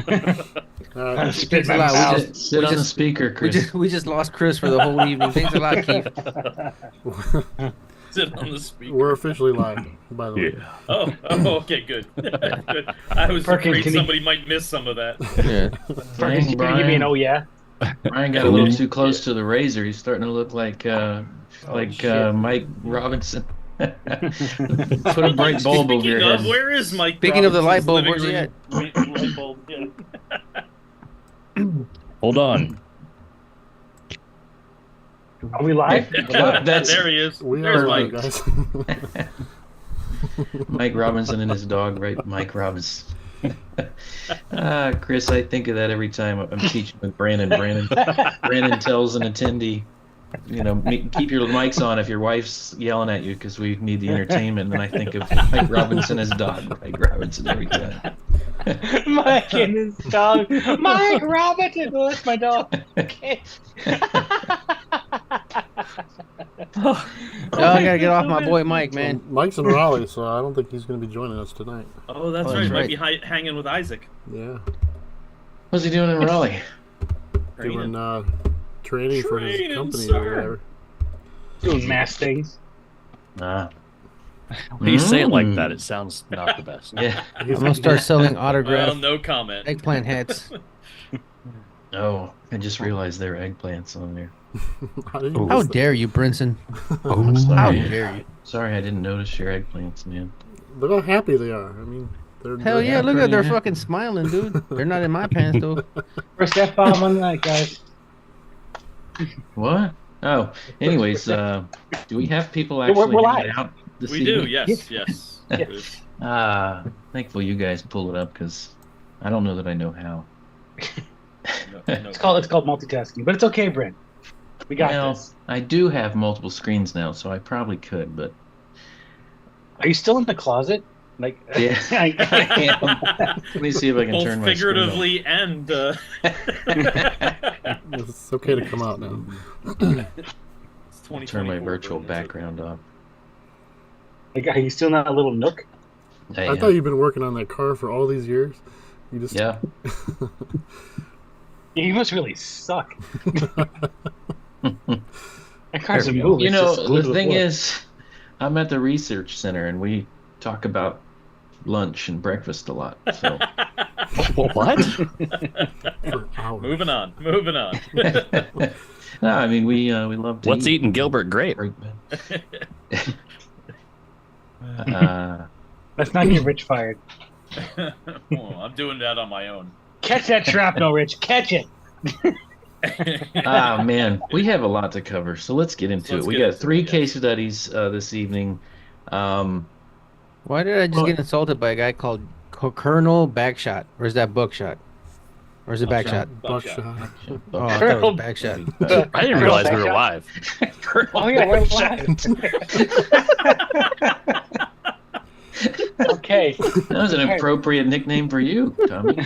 Spit Thanks a my lot. mouth. Sit on the speaker, Chris. We just lost Chris for the whole evening. Thanks a lot, Keith. Sit on the speaker. We're officially live, by the way. Oh, okay, good. Good. I was Perkins, afraid somebody might miss some of that. Yeah. Perkins, you gonna give me an oh yeah? Brian got a little too close to the razor. He's starting to look like Mike Robinson. Put a bright bulb over your head. Where is Mike? Speaking of the light bulb, Robinson's where's he living room? Light bulb, yeah. Hold on. Are we live? There he is. We There's are Mike. live, guys. Mike Robinson and his dog, right? Mike Robinson. Chris, I think of that every time I'm teaching with Brandon. Brandon tells an attendee, keep your mics on if your wife's yelling at you because we need the entertainment. And I think of Mike Robinson as dog, Mike Robinson every time. Mike and his dog. Mike Robinson. Oh, that's my dog. Okay. Oh, I gotta get off my boy Mike, man. Mike's in Raleigh, so I don't think he's going to be joining us tonight. Oh, that's right. Might be hanging with Isaac. Yeah. What's he doing in Raleigh? Doing training for his company sir. or whatever. Doing mass things. Ah. When you say it like that, it sounds not the best. Yeah. I'm gonna start selling Well, autographed no comment. eggplant hats. Oh, I just realized there are eggplants on there. How did you How miss that? dare you, Brinson? I'm How sorry. dare you? Sorry, I didn't notice your eggplants, man. Look how happy they are. I mean, they're Hell yeah, look at pretty, they're yeah. fucking smiling, dude. They're not in my pants though. First F-bomb on the night, guys. What? Oh, anyways, do we have people actually we're hanging live. out this We evening? do, yes. Thankful you guys pull it up because I don't know that I know how. It's called multitasking, but it's okay, Brent. We got this. I do have multiple screens now, so I probably could, but Are you still in the closet? Like, yeah, I am. Let me see if I can Both turn my figuratively and. It's okay to come out now. turn my virtual background off. Like, are you still not a little nook? I thought you've been working on that car for all these years. You just Yeah. You must really suck. That car's a move. You It's know, just glued to the thing floor. is, I'm at the research center and we talk about lunch and breakfast a lot. So What? for hours. Moving on. no, I mean we love to What's eat. eating Gilbert Grape? Let's not get Rich fired. Well, I'm doing that on my own. Catch that shrapnel, Rich. Catch it. Man, we have a lot to cover, so let's get into it. We got 3 case studies this evening. Why did I just get insulted by a guy called Colonel Backshot? Or is that Bookshot? Or is it Backshot? Buckshot. Oh, I thought it was Backshot. I didn't realize we were live. Oh, yeah, we're live. Okay. That was an appropriate nickname for you, Tommy.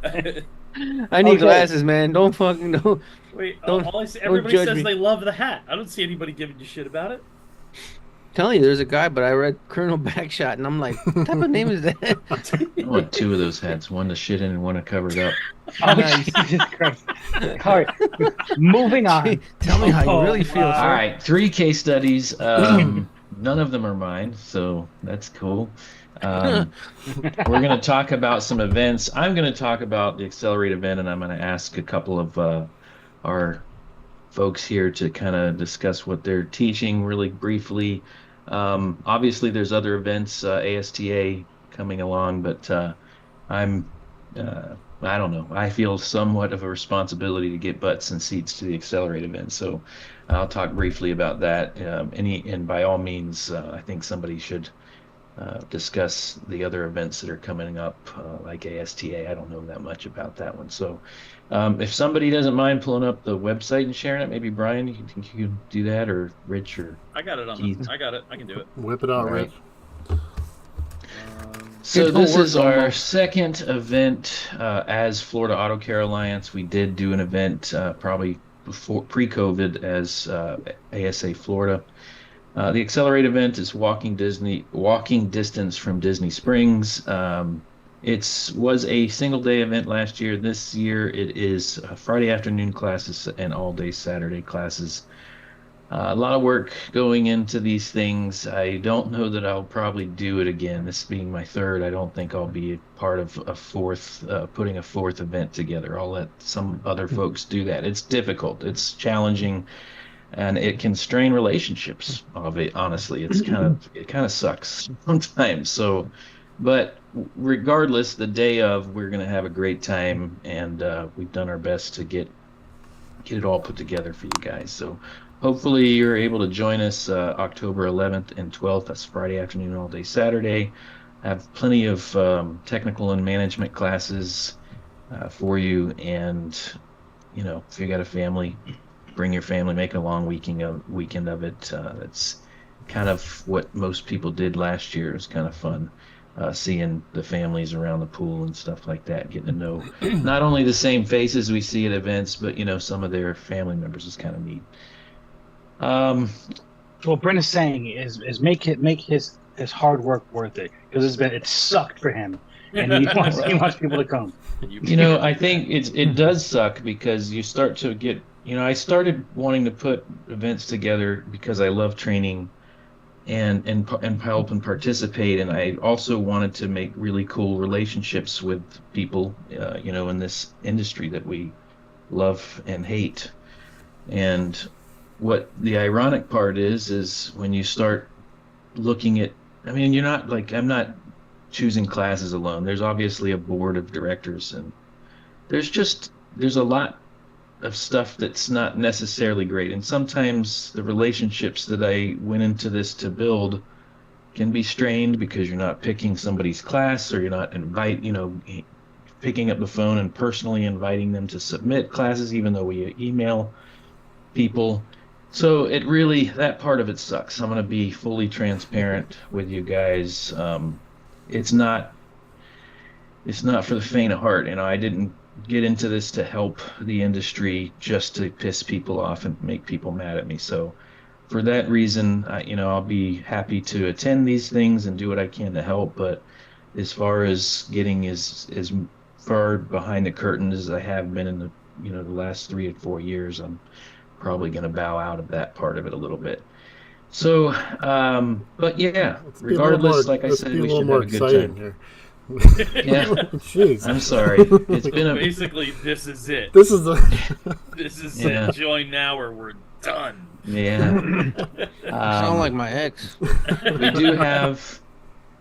I need Okay. glasses, man. Don't fucking know. Wait, Don't- all I see, don't everybody judge says me. they love the hat. I don't see anybody giving you shit about it. Telling you, there's a guy, but I read Colonel Backshot, and I'm like, what type of name is that? I want 2 of those hats, one to shit in and one to cover it up. Oh, Nice. Jesus Christ. All right. Moving on. Tell me how you really feel, Oh, sir. All right, 3 case studies. None of them are mine, so that's cool. We're going to talk about some events. I'm going to talk about the Accelerate event, and I'm going to ask a couple of our folks here to kind of discuss what they're teaching really briefly. Obviously, there's other events, ASTA coming along, but I don't know. I feel somewhat of a responsibility to get butts and seats to the Accelerate event, so I'll talk briefly about that. And by all means, I think somebody should discuss the other events that are coming up, like ASTA. I don't know that much about that one. So if somebody doesn't mind pulling up the website and sharing it, maybe Brian, you think you can do that, or Rich, or I got it on. Keith. I got it. I can do it. Whip it out, All right. Rich. So Good this work, is our Almost. second event as Florida Auto Care Alliance. We did do an event probably before pre-COVID as ASA Florida. The Accelerate event is walking distance from Disney Springs. was a single day event last year. This year it is Friday afternoon classes and all day Saturday classes. A lot of work going into these things. I don't know that I'll probably do it again. This being my third, I don't think I'll be part of a fourth, putting a fourth event together. I'll let some other folks do that. It's difficult, it's challenging, and it can strain relationships. Honestly, it kind of sucks sometimes. So, but regardless, the day of, we're gonna have a great time, and we've done our best to get it all put together for you guys. So hopefully you're able to join us October 11th and 12th. That's Friday afternoon, all day Saturday. I have plenty of technical and management classes for you. And, if you got a family, bring your family, make a long weekend of it. That's kind of what most people did last year. It was kind of fun. Seeing the families around the pool and stuff like that, getting to know not only the same faces we see at events, but some of their family members is kind of neat. What Brent is saying is make his hard work worth it, because it sucked for him, and he wants people to come. I think it does suck, because you start to get, I started wanting to put events together because I love training and help and participate, and I also wanted to make really cool relationships with people in this industry that we love and hate. And what the ironic part is when you start looking at, you're not I'm not choosing classes alone. There's obviously a board of directors, and there's a lot of stuff that's not necessarily great. And sometimes the relationships that I went into this to build can be strained because you're not picking somebody's class, or you're not picking up the phone and personally inviting them to submit classes, even though we email people. So that part of it sucks. I'm going to be fully transparent with you guys. It's not for the faint of heart. I didn't get into this to help the industry just to piss people off and make people mad at me. So for that reason, I'll be happy to attend these things and do what I can to help. But as far as getting as far behind the curtain as I have been in the last 3 or 4 years, I'm probably going to bow out of that part of it a little bit. So, but yeah, regardless, like I said, we should have a good time. Here. Yeah. Jeez. I'm sorry. It's been basically, this is it. This is it. Join now or we're done. Yeah. Sound like my ex. We do have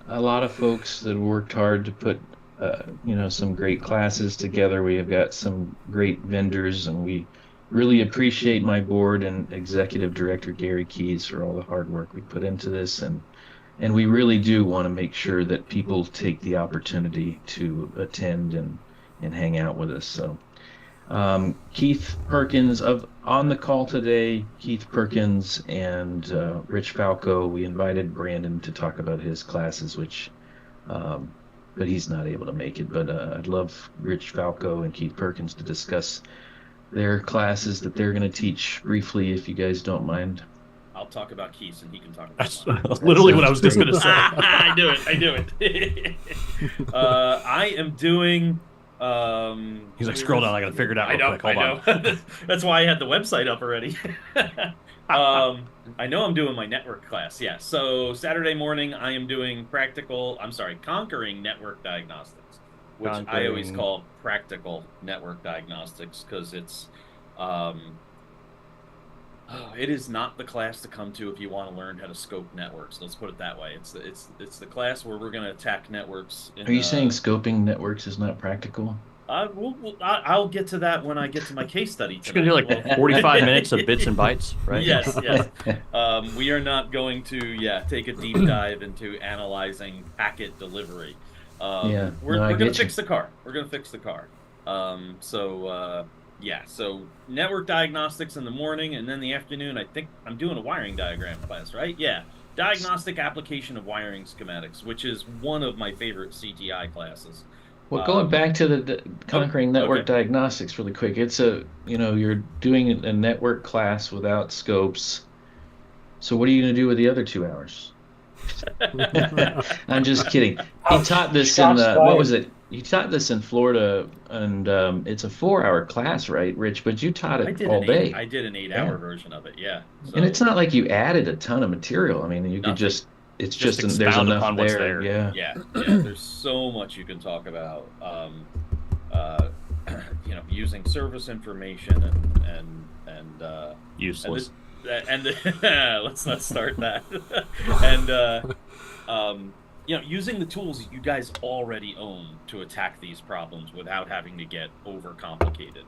a lot of folks that worked hard to put some great classes together. We have got some great vendors, and we really appreciate my board and executive director Gary Keys for all the hard work we put into this, and we really do want to make sure that people take the opportunity to attend and hang out with us. So Keith Perkins on the call today, Keith Perkins and Rich Falco. We invited Brandon to talk about his classes, but he's not able to make it. But I'd love Rich Falco and Keith Perkins to discuss their classes that they're going to teach briefly, if you guys don't mind. I'll talk about Keith, and he can talk about That's literally what I was just going to say. I do it. I am doing... He's like, scroll down, I got to figure it out real quick. Hold on. That's why I had the website up already. I know I'm doing my network class, yeah. So Saturday morning, I am doing Conquering Network Diagnostics, which I always call Practical Network Diagnostics, because it's... it is not the class to come to if you want to learn how to scope networks. Let's put it that way. It's the class where we're going to attack networks. Are you saying scoping networks is not practical? I'll get to that when I get to my case study. It's going to do like 45 minutes of bits and bytes, right? Yes. We are not going to take a deep dive into analyzing packet delivery. We're going to fix the car. We're going to fix the car. So network diagnostics in the morning, and then the afternoon, I think I'm doing a wiring diagram class, right? Yeah. Diagnostic application of wiring schematics, which is one of my favorite CTI classes. Well, going back to the Conquering Network Diagnostics really quick, it's you're doing a network class without scopes. So what are you going to do with the other 2 hours? I'm just kidding. He Ouch. taught this Shots in what fired. was it? He taught this in Florida, and it's a 4-hour class, right, Rich? But you taught it all day. I did an 8-hour Yeah. version of it. Yeah. So, And it's not like you added a ton of material. I mean, you could Nothing. just, it's Just just, there's expound enough upon what's there. there. Yeah. yeah. There's so much you can talk about. Using service information and Useless. let's not start that. And using the tools you guys already own to attack these problems without having to get overcomplicated.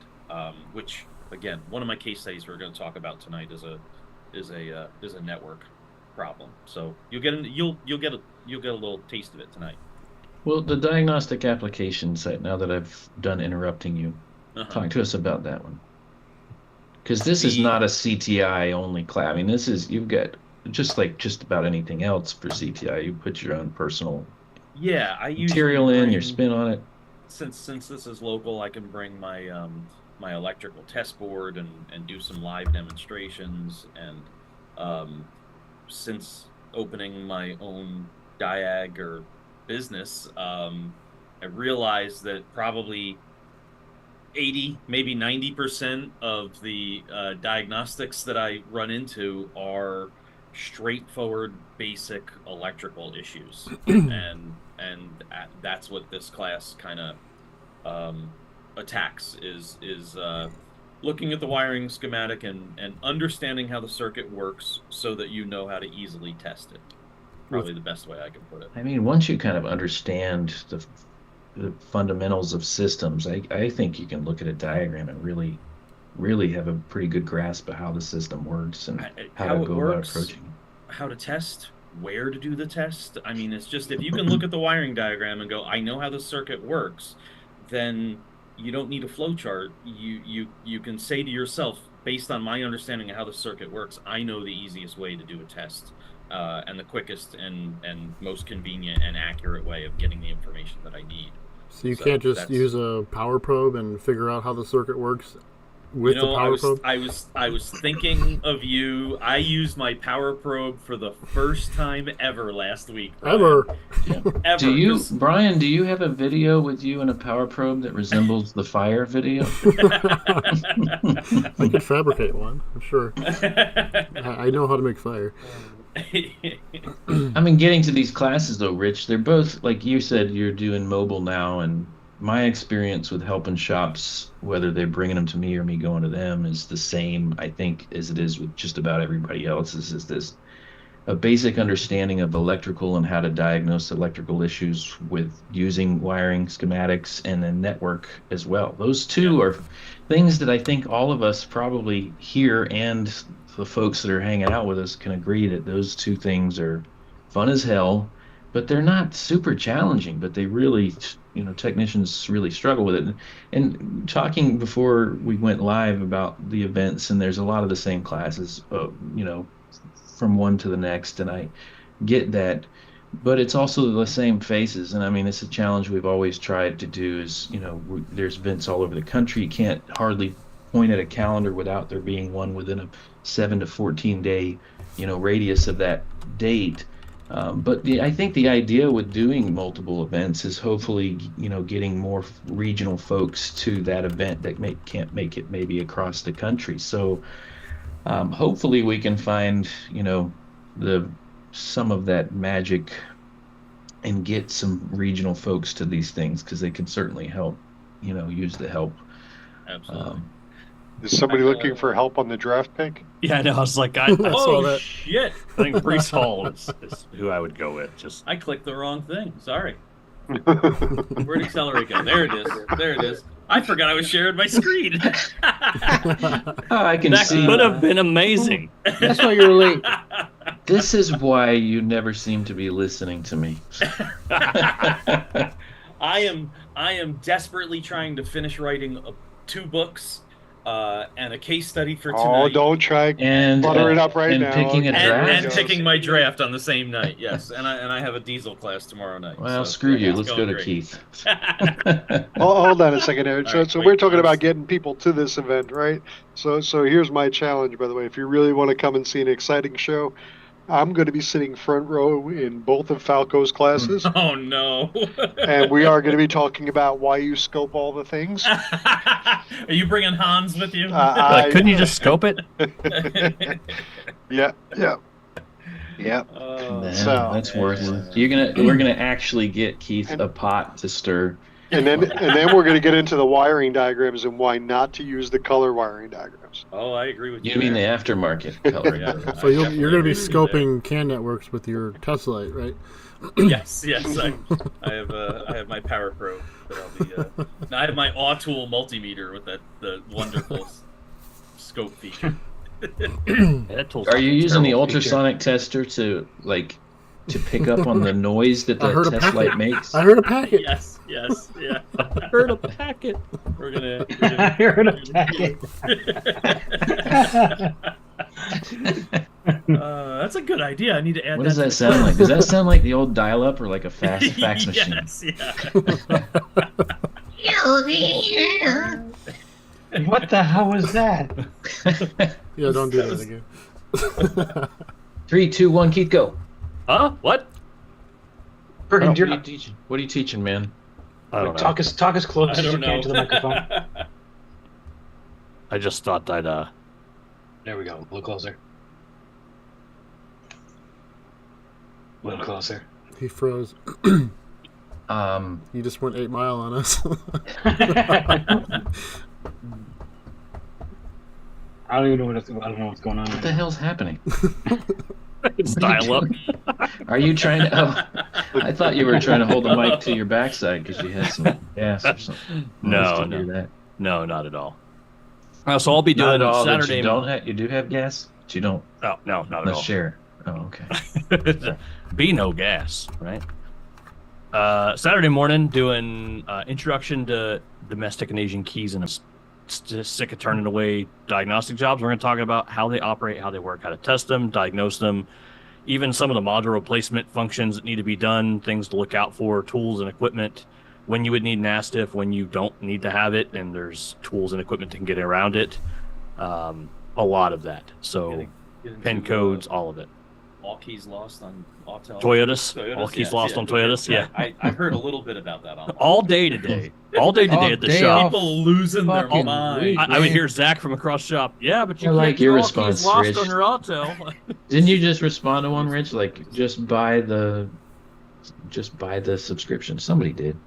Which again, one of my case studies we're going to talk about tonight is a network problem. So you'll get a little taste of it tonight. Well, the diagnostic application site, now that I've done interrupting you, talk to us about that one. Because this is not a CTI only class. I mean, this is, you've got, just like just about anything else for CTI, you put your own personal I usually material in, your bring- spin on it. Since this is local, I can bring my my electrical test board and do some live demonstrations. And since opening my own diag or business, I realized that probably 80, maybe 90% of the diagnostics that I run into are straightforward, basic electrical issues, and that's what this class kind of attacks is looking at the wiring schematic and understanding how the circuit works so that you know how to easily test it. Probably the best way I can put it. I mean, once you kind of understand the fundamentals of systems, I think you can look at a diagram and really have a pretty good grasp of how the system works and how to it go works, about approaching it. how to test, where to do the test. I mean, it's just if you can look at the wiring diagram and go, I know how the circuit works, then you don't need a flow chart. You can say to yourself, based on my understanding of how the circuit works, I know the easiest way to do a test, and the quickest and most convenient and accurate way of getting the information that I need. So you can't just use a power probe and figure out how the circuit works with the power probe? I was thinking of you. I used my power probe for the first time ever last week. Brian. Ever. Ever. Brian, do you have a video with you and a power probe that resembles the fire video? I could fabricate one, I'm sure. I know how to make fire. I mean, getting to these classes though, Rich, they're both, like you said, you're doing mobile now, and my experience with helping shops, whether they're bringing them to me or me going to them, is the same, I think, as it is with just about everybody else. Is this a basic understanding of electrical and how to diagnose electrical issues with using wiring schematics and then network as well. Those two are things that I think all of us probably here and the folks that are hanging out with us can agree that those two things are fun as hell, but they're not super challenging, but they really, technicians really struggle with it. And talking before we went live about the events, and there's a lot of the same classes, from one to the next, and I get that, but it's also the same faces. And I mean, it's a challenge we've always tried to do is, there's events all over the country. You can't hardly point at a calendar without there being one within a 7 to 14 day, radius of that date. But I think the idea with doing multiple events is hopefully, getting more regional folks to that event that can't make it maybe across the country. So hopefully we can find, some of that magic and get some regional folks to these things, because they can certainly help, use the help. Absolutely. Is somebody looking for help on the draft pick? Yeah, I know. I was like, saw Oh that. shit! I think Brees Hall is who I would go with. Just I clicked the wrong thing. Sorry. Where'd Accelerate go? There it is. There it is. I forgot I was sharing my screen. I can that see. could have been amazing. That's why you're late. This is why you never seem to be listening to me. I am desperately trying to finish writing 2 books and a case study for tonight. Oh, don't try And butter it up right now. picking a draft. and picking my draft on the same night. Yes, and I have a diesel class tomorrow night. Well, so screw you. it's Let's go going to great. Keith. Hold on a second, Aaron. All So, right, so wait, we're talking let's- about getting people to this event, right? So here's my challenge, by the way. If you really want to come and see an exciting show, I'm going to be sitting front row in both of Falco's classes, Oh no! and we are going to be talking about why you scope all the things. Are you bringing Hans with you? Like, couldn't you just scope it? Yeah. Man, So- that's worth it. We're gonna actually get Keith a pot to stir. And then we're going to get into the wiring diagrams and why not to use the color wiring diagrams. Oh, I agree with you. You mean the there. aftermarket color? Yeah. So you're going to be scoping CAN networks with your test light, right? Yes. I have my Power Probe that I'll be. I have my Autool multimeter with the wonderful scope feature. That tool's Are you using the Terrible feature. ultrasonic tester to pick up on the noise that I heard the a test light packet. makes? I heard a packet. Yes, yeah. I heard a packet. We're gonna. I heard a packet. That's a good idea. I need to add. What does to that the sound like? Does that sound like the old dial-up or like a fast fax machine? Yes, yeah. What the hell was that? Yeah, don't do that again. 3, 2, 1, Keith, go. Huh? What? Perkins, What you're are you teaching? What are you teaching, man? I don't know. talk as close I as you don't can know. to the microphone. I just thought I'd There we go. A little closer. A little closer. He froze. He just went 8 Mile on us. I don't even know I don't know what's going on. What the hell's happening? it's dial up. Are you trying to? Oh, I thought you were trying to hold the mic to your backside because you had some gas or something. No, Nice to no. hear that. No, not at all. So I'll be Not doing at all. that Saturday. You don't have. You do have gas, but you don't. Oh, no, not at Let's all. share. Oh, okay. Be no gas, right? Saturday morning, doing introduction to domestic and Asian keys, and I'm sick of turning away diagnostic jobs. We're going to talk about how they operate, how they work, how to test them, diagnose them, even some of the module replacement functions that need to be done, things to look out for, tools and equipment, when you would need an ASTIF, when you don't need to have it, and there's tools and equipment that can get around it. A lot of that. So pin codes, all of it. All keys lost on Autel. Toyotas. All keys lost on Toyotas. Yeah. I heard a little bit about that. All day today. All day today All at the day shop. off. People losing their Fucking mind. week. I would hear Zach from across the shop. Yeah, but you I can't like get your all response, keys lost Rich. on your Autel. Didn't you just respond to one, Rich? Like, just buy the subscription. Somebody did.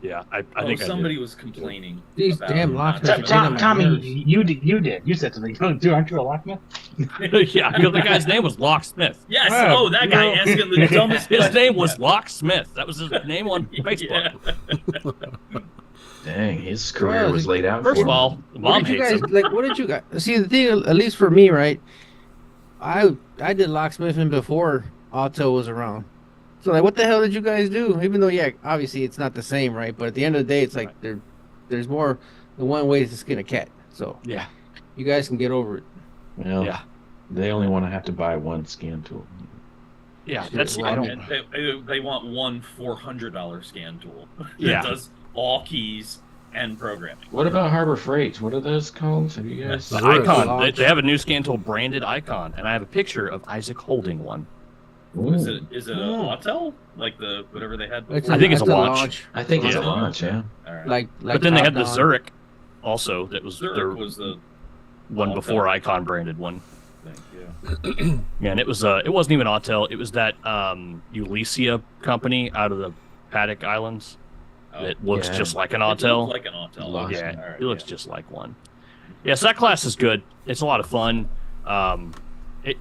Yeah, I think somebody was complaining. These about damn not locksmiths having- are Tommy, nerves. you did. You said something. Dude, aren't you a locksmith? I did. Yeah, because the guy's name was Locksmith. Yes. Yeah, Oh, that guy no. asking the dumbest. His question. name was Locksmith. That was his name on Facebook. Yeah. Dang, his career was laid out. First for of him. all, What mom did you hates guys him. like? What did you guys see? The thing, at least for me, right? I did locksmithing before Auto was around. So like, what the hell did you guys do? Even though, yeah, obviously it's not the same, right? But at the end of the day, it's like there's more than one way to skin a cat. So Yeah. you guys can get over it. Well, Yeah. they only want to have to buy one scan tool. Yeah, that's Well, I don't- And they want one $400 scan tool. Yeah. That does all keys and programming. What about Harbor Freight? What are those called? Have you guys? the Zurich. icon. They have a new scan tool branded icon, and I have a picture of Isaac holding one. Ooh, Is it an Oh. Autel? Like the whatever they had It's before? I think it's a that's launch. I think it's a Yeah. launch. Yeah. All right. Like But then they had the top-down. Zurich also. That was Zurich their was the one Autel. before icon branded one. thing. Yeah. Yeah, and it wasn't even Autel. It was that Ulysia company out of the Paddock Islands. Oh, It looks Yeah. just like an it Autel. looked like an Autel. Lost Yeah, me. All right, it looks yeah. just like one. Yeah, so that class is good. It's a lot of fun.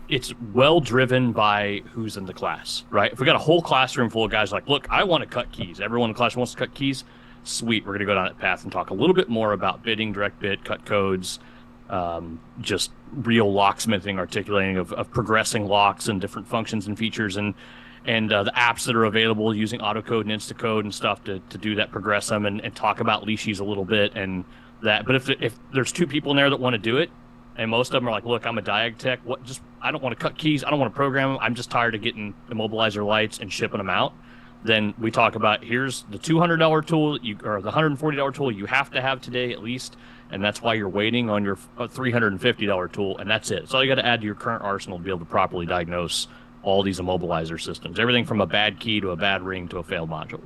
It's well driven by who's in the class, right? If we got a whole classroom full of guys like, look, I want to cut keys. Everyone in the class wants to cut keys. Sweet, we're going to go down that path and talk a little bit more about bidding, direct bid, cut codes, just real locksmithing, articulating of progressing locks and different functions and features and the apps that are available using autocode and instacode and stuff to do that, progress them and talk about leashes a little bit and that. But if there's two people in there that want to do it, and most of them are like, look, I'm a diag tech. I don't want to cut keys. I don't want to program them. I'm just tired of getting immobilizer lights and shipping them out. Then we talk about here's the $200 tool or the $140 tool you have to have today at least, and that's why you're waiting on your $350 tool, and that's it. It's all you got to add to your current arsenal to be able to properly diagnose all these immobilizer systems, everything from a bad key to a bad ring to a failed module.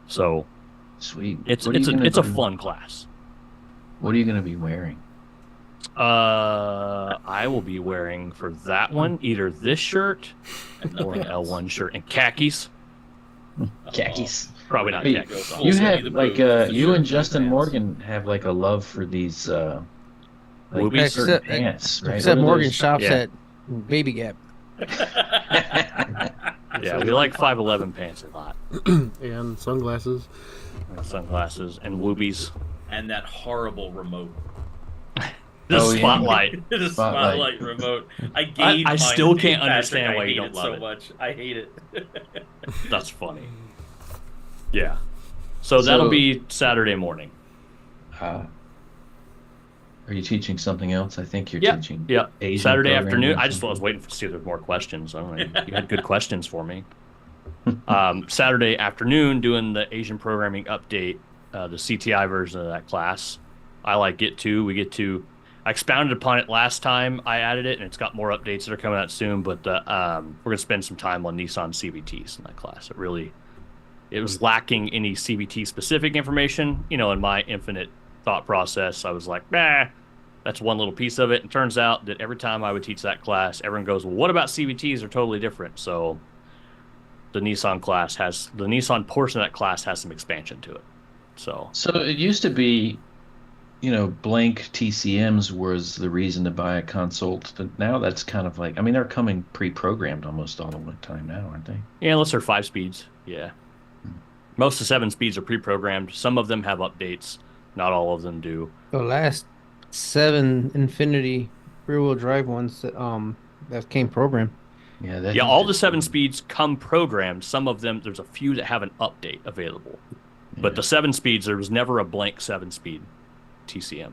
So Sweet. it's a fun class. What are you going to be wearing? I will be wearing for that one either this shirt or an L1 shirt and khakis. Khakis. Probably not Hey, khakis. You Full have Winnie the like Pooh, you shirt and Justin pants. Morgan have like a love for these like Whoopies? certain Except- pants, right? Except What are Morgan those? shops Yeah. at Baby Gap. Yeah, we like 511 pants a lot. And sunglasses. And sunglasses and whoopies. And that horrible remote. The Oh, yeah. spotlight. The spotlight remote. I gave I mine still to can't Patrick. understand why I you hate don't it love so it. much. I hate it. That's funny. Yeah. So that'll be Saturday morning. Are you teaching something else? I think you're Yeah. teaching. Yeah. Asian Saturday programming afternoon. or I just something? was waiting to see if there's more questions. I don't know. You had good questions for me. Saturday afternoon, doing the Asian programming update, the CTI version of that class. I like it too. I expounded upon it last time I added it, and it's got more updates that are coming out soon. But we're going to spend some time on Nissan CVTs in that class. It was lacking any CVT specific information. You know, in my infinite thought process, I was like, that's one little piece of it. And turns out that every time I would teach that class, everyone goes, well, what about CVTs? They're totally different. So the Nissan portion of that class has some expansion to it. So it used to be, blank TCMs was the reason to buy a consult. But now that's kind of like, they're coming pre-programmed almost all the time now, aren't they? yeah, unless they're 5 speeds. Yeah. Most of the 7 speeds are pre-programmed. Some of them have updates. Not all of them do. The last 7 Infinity rear-wheel drive ones that came programmed. Yeah, All the 7 speeds come programmed. Some of them, there's a few that have an update available. But the 7 speeds, there was never a blank 7-speed TCM.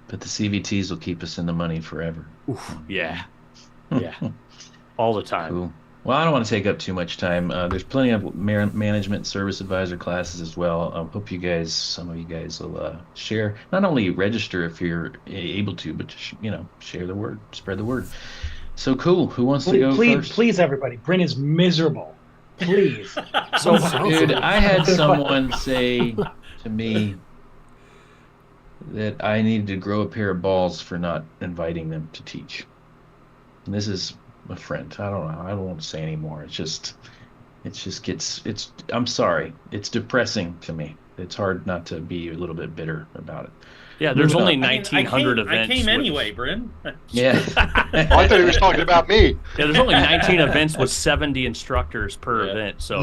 But the CVTs will keep us in the money forever. Oof, yeah. Yeah. All the time. Cool. Well, I don't want to take up too much time. There's plenty of management service advisor classes as well. Hope some of you guys will share. Not only register if you're able to, but share the word, spread the word. So cool. Who wants to go first? Please, everybody. Bryn is miserable. Please. So, dude, I had someone say to me that I needed to grow a pair of balls for not inviting them to teach. And this is a friend. I don't know. I don't want to say anymore. I'm sorry. It's depressing to me. It's hard not to be a little bit bitter about it. Yeah, there's only I 1,900 events. I came anyway, Bryn. Yeah. Oh, I thought he was talking about me. Yeah, there's only 19 events with 70 instructors per event. So,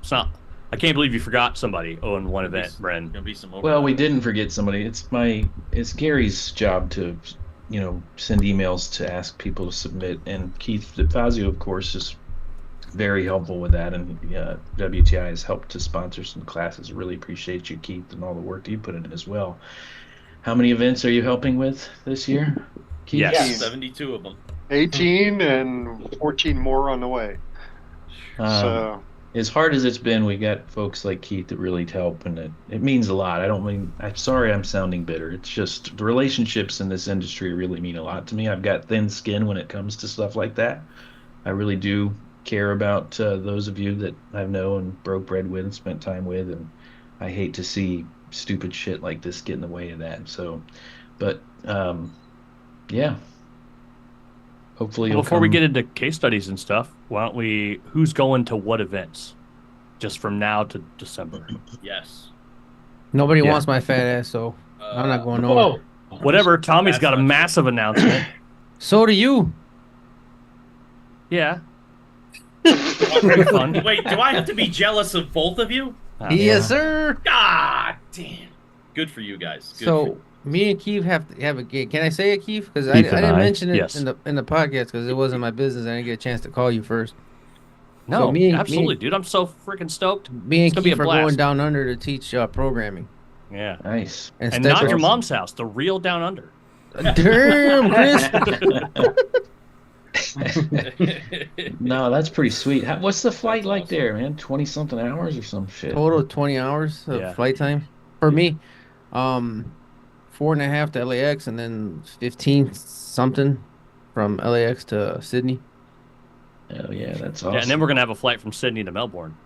it's not. I can't believe you forgot somebody on one event, Bren. Gonna be some Well, we didn't forget somebody. It's Gary's job to, send emails to ask people to submit. And Keith DeFazio, of course, is very helpful with that. And WTI has helped to sponsor some classes. Really appreciate you, Keith, and all the work that you put in as well. How many events are you helping with this year, Keith? Yes. 72 of them. 18 and 14 more on the way. So as hard as it's been, we got folks like Keith that really help, and it means a lot. I'm sorry I'm sounding bitter. It's just the relationships in this industry really mean a lot to me. I've got thin skin when it comes to stuff like that. I really do care about those of you that I know and broke bread with and spent time with, and I hate to see stupid shit like this get in the way of that. So, but yeah. Hopefully, Before we get into case studies and stuff, who's going to what events? Just from now to December. Yes. Nobody Yeah. wants my fat ass, so I'm not going nowhere. Whoa. Whatever, Tommy's That's got a not true. massive announcement. So do you. Yeah. Pretty fun. Wait, do I have to be jealous of both of you? Yes, sir. God damn. Good for you guys. Good for So me and Keith have to have a gig. Can I say it, Keith? Because I Keith and didn't I, mention it yes. in the podcast because it wasn't my business. I didn't get a chance to call you first. No, So me- absolutely, me- dude. I'm so freaking stoked. Me It's and gonna be Keith a are going blast. down under to teach programming. Yeah. Nice. And Steph not is- your mom's house, the real down under. Damn, Chris. No, that's pretty sweet. What's the flight That's like awesome. there, man? 20-something hours or some shit? Total 20 hours of Yeah. flight time for me. 4.5 to LAX and then 15 something from LAX to Sydney. Oh yeah, that's awesome. Yeah, and then we're gonna have a flight from Sydney to Melbourne.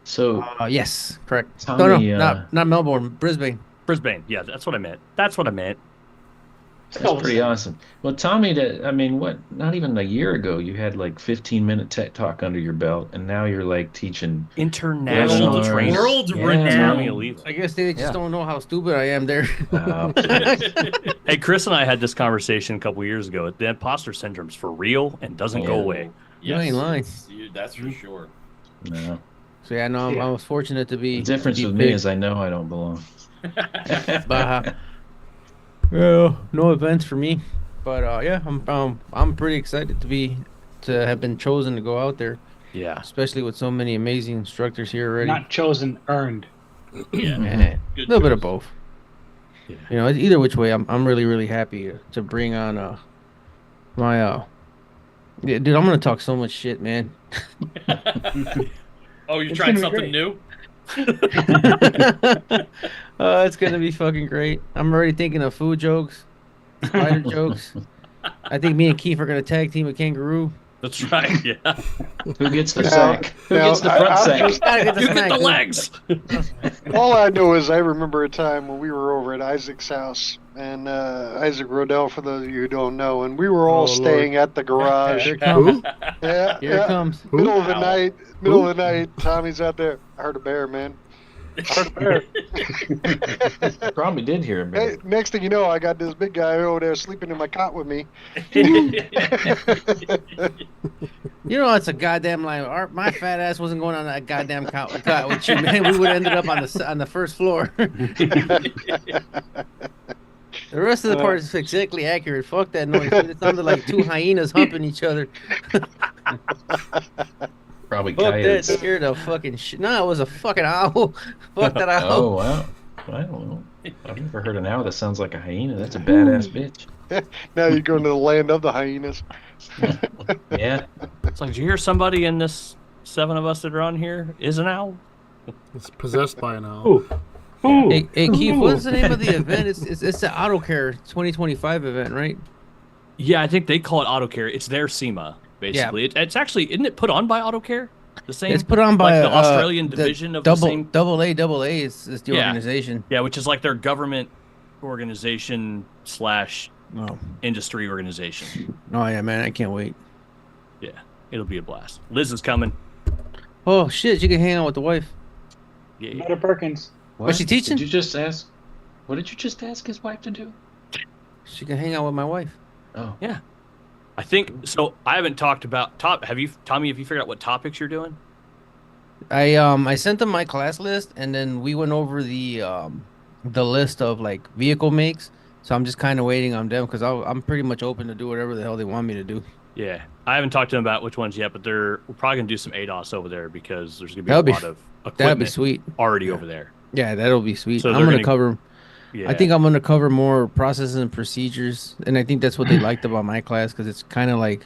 So Yes, correct. Tommy, no, not Melbourne, Brisbane. Brisbane. Yeah, that's what I meant. that's pretty awesome. Well, Tommy, I mean, what? Not even a year ago, you had like 15-minute tech talk under your belt, and now you're like teaching International webinars. trainer. World Yeah, renowned. Tommy Oliva. I guess they just Yeah. don't know how stupid I am there. Wow. Hey, Chris and I had this conversation a couple years ago. The imposter syndrome's for real and doesn't go Yeah. away. You ain't lying. That's for sure. No. So yeah, no, I was fortunate to be. The difference to be with me picked. is I know I don't belong. Well, no events for me, but yeah, I'm pretty excited to have been chosen to go out there, Yeah. especially with so many amazing instructors here already. Not chosen, earned. Yeah. a Good little bit of choice. both. Yeah. You know, either which way, I'm really happy to bring on my yeah, dude, I'm gonna talk so much shit, man. Oh, you're It's trying gonna be something new? It's gonna be fucking great. I'm already thinking of food jokes, spider jokes. I think me and Keith are gonna tag team a kangaroo. That's right. Yeah. Who gets the Now- sack? Who now, gets the front I sack? just- Gotta get the You get smack, the dude. legs. All I know is I remember a time when we were over at Isaac's house, and Isaac Rodell, for those of you who don't know, and we were all Oh, staying at the garage. Here it comes. Yeah, Here it comes. Middle of the Wow. night, Tommy's out there. I heard a bear, man. I heard a bear. Probably did hear him. Hey, next thing you know, I got this big guy over there sleeping in my cot with me. You know that's a goddamn lie. My fat ass wasn't going on that goddamn cot with you, man. We would have ended up on the first floor. The rest of the part is exactly accurate. Fuck that noise. Dude. It sounded like two hyenas humping each other. Probably Fuck that coyotes. scared the fucking shit. No, it was a fucking owl. Fuck that owl. Oh wow. I don't know. I've never heard an owl that sounds like a hyena. That's a badass bitch. Now you're going to the land of the hyenas. Yeah. It's like, did you hear somebody in this 7 of us that are on here is an owl? It's possessed by an owl. Ooh. Ooh. Hey Keith, what's the name of the event? It's the Auto Care 2025 event, right? Yeah, I think they call it Auto Care. It's their SEMA, basically. It's actually, isn't it put on by Auto Care? The same. It's put on by like the Australian the division of the same. AA is the Yeah. organization. Yeah, which is like their government organization / Oh. industry organization. Oh yeah, man, I can't wait. Yeah, it'll be a blast. Liz is coming. Oh shit, you can hang out with the wife. Yeah. Mother Perkins. Was she teaching? Did you just ask? What did you just ask his wife to do? She can hang out with my wife. Oh. I think so. I haven't talked about Tommy? Have you figured out what topics you're doing? I sent them my class list, and then we went over the list of like vehicle makes. So I'm just kind of waiting on them because I'm pretty much open to do whatever the hell they want me to do. Yeah, I haven't talked to them about which ones yet, but we're probably gonna do some ADOS over there because there's gonna be That'd a be lot of That'd be equipment sweet. already over there. Yeah, that'll be sweet. So I'm they're gonna gonna- cover. Yeah, I think I'm gonna cover more processes and procedures, and I think that's what they liked about my class because it's kind of like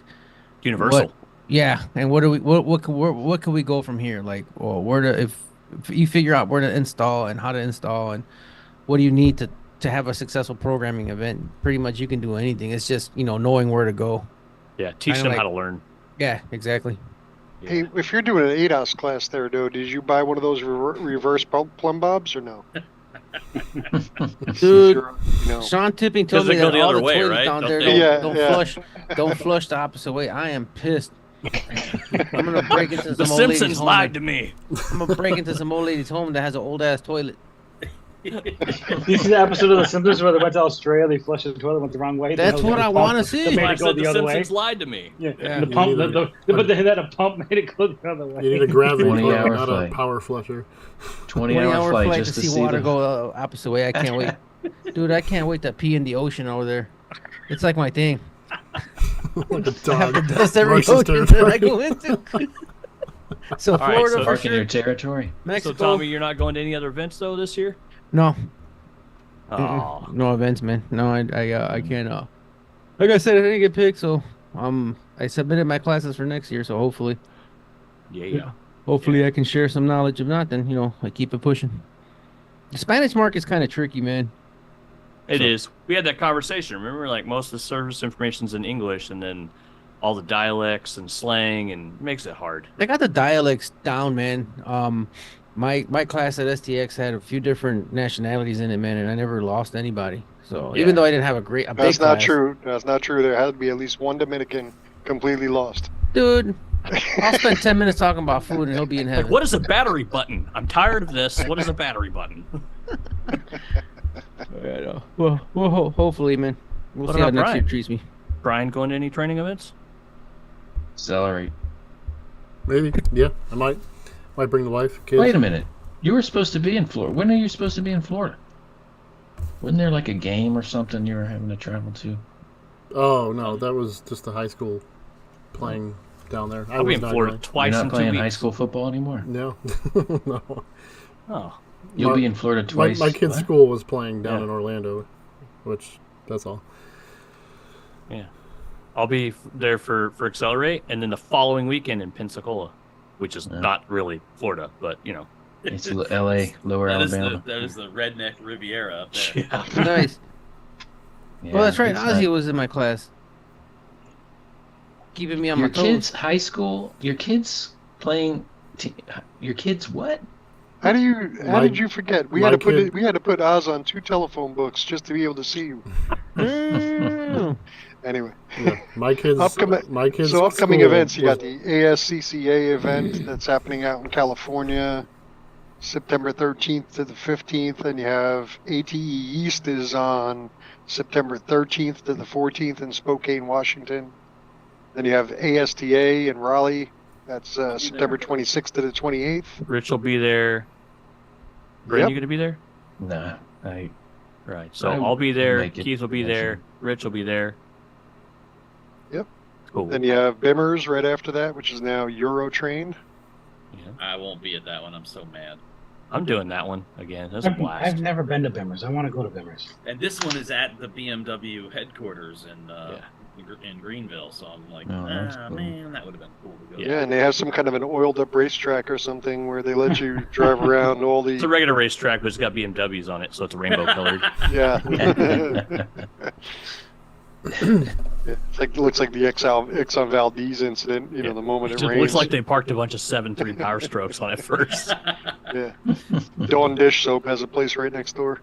universal. yeah. And what can we go from here? Like, well, where to if you figure out where to install and how to install and what do you need to have a successful programming event? Pretty much you can do anything. It's just knowing where to go. Yeah, teach kinda them like- how to learn. Yeah, exactly. Yeah. Hey, if you're doing an ADOS class there, though, did you buy one of those reverse plumb bobs or no? Dude, Sure, no. Sean Tipping told 'Cause they me go that the all other the way, toilets right? down Don't there they? don't flush the opposite way. I am pissed. I'm gonna break into The some old lady's Simpsons home. lied to me. I'm gonna break into some old lady's home that has an old ass toilet. You see the episode of The Simpsons where they went to Australia, they flushed the toilet, went the wrong way? That's what I want to see. Made I it go said the the other way. Simpsons lied to me. Yeah, Yeah. and the pump, You but they had a pump made it go the other way. You need a gravity 20-hour toilet, not flight. a power flusher. 20-hour flight flight just to to see see water the. go opposite way. I can't wait, dude. I can't wait to pee in the ocean over there. It's like my thing. Like a I have to dog. dust every Marks ocean his that I territory. go into. So All right, Florida so for Park in your sure. territory. Mexico. So Tommy, you're not going to any other events though this year? No, Oh, no events, man. No, I can't. Like I said, I didn't get picked, so I submitted my classes for next year. So hopefully I can share some knowledge. If not, then I keep it pushing. The Spanish market's kind of tricky, man. It is. We had that conversation. Remember, like most of the service information's in English, and then all the dialects and slang, and makes it hard. They got the dialects down, man. My class at STX had a few different nationalities in it, man, and I never lost anybody. So Yeah. even though I didn't have a big That's not class, true. That's not true. There had to be at least one Dominican completely lost. dude, I'll spend 10 minutes talking about food and he'll be in heaven. Like, what is a battery button? I'm tired of this. What is a battery button? I know. Well, hopefully, man. We'll What see how about next year Brian? treats me. Brian, going to any training events? Accelerate. Maybe. Yeah, I might bring the wife, kids. Wait a minute. You were supposed to be in Florida. When are you supposed to be in Florida? Wasn't there like a game or something you were having to travel to? Oh no, that was just the high school playing down there. I'll be in was not Florida going. twice You're in not 2 playing weeks. high school football anymore? No, no. Oh, You'll My- be in Florida twice. My kid's What? school was playing down Yeah. in Orlando, which that's all. yeah. I'll be there for Accelerate, and then the following weekend in Pensacola, which is Yeah. not really Florida, but It's L.A., Lower That is Alabama. that is the redneck Riviera up there. Yeah. Nice. Yeah, Well, that's right. it's Ozzy not- was in my class, keeping me on Your my toes. kids, high school. Your kids playing. Your kids what? How My- did you forget? We my had to kid- we had to put Oz on 2 telephone books just to be able to see you. Mm. Anyway, Yeah, my kids. Upcoming- my kids. so upcoming school events, you was- got the ASCCA event that's happening out in California, September 13th to the 15th, and you have ATE East is on September 13th to the 14th in Spokane, Washington. Then you have ASTA in Raleigh. That's September 26th to the 28th. Rich will be there. Brandon, Yep. you gonna be there? Nah, I. Right. So I I'll be there. make it Keith will be mention. there. Rich will be there. Yep. Cool. Then you have Bimmers right after that, which is now Eurotrain. Yeah. I won't be at that one. I'm so mad. I'm doing that one again. That's a I've blast. never been to Bimmers. I want to go to Bimmers. And this one is at the BMW headquarters Yeah. in Greenville. So I'm like, Oh, that's cool. man, that would have been cool to go. Yeah, and they have some kind of an oiled up racetrack or something where they let you drive around all It's a the. regular racetrack, but it's got BMWs on it, so it's rainbow colored. Yeah. It looks like the Exxon Valdez incident, you know, the moment It it just rains. looks like they parked a bunch of 7.3 Power Strokes on it first. Yeah. Dawn Dish Soap has a place right next door.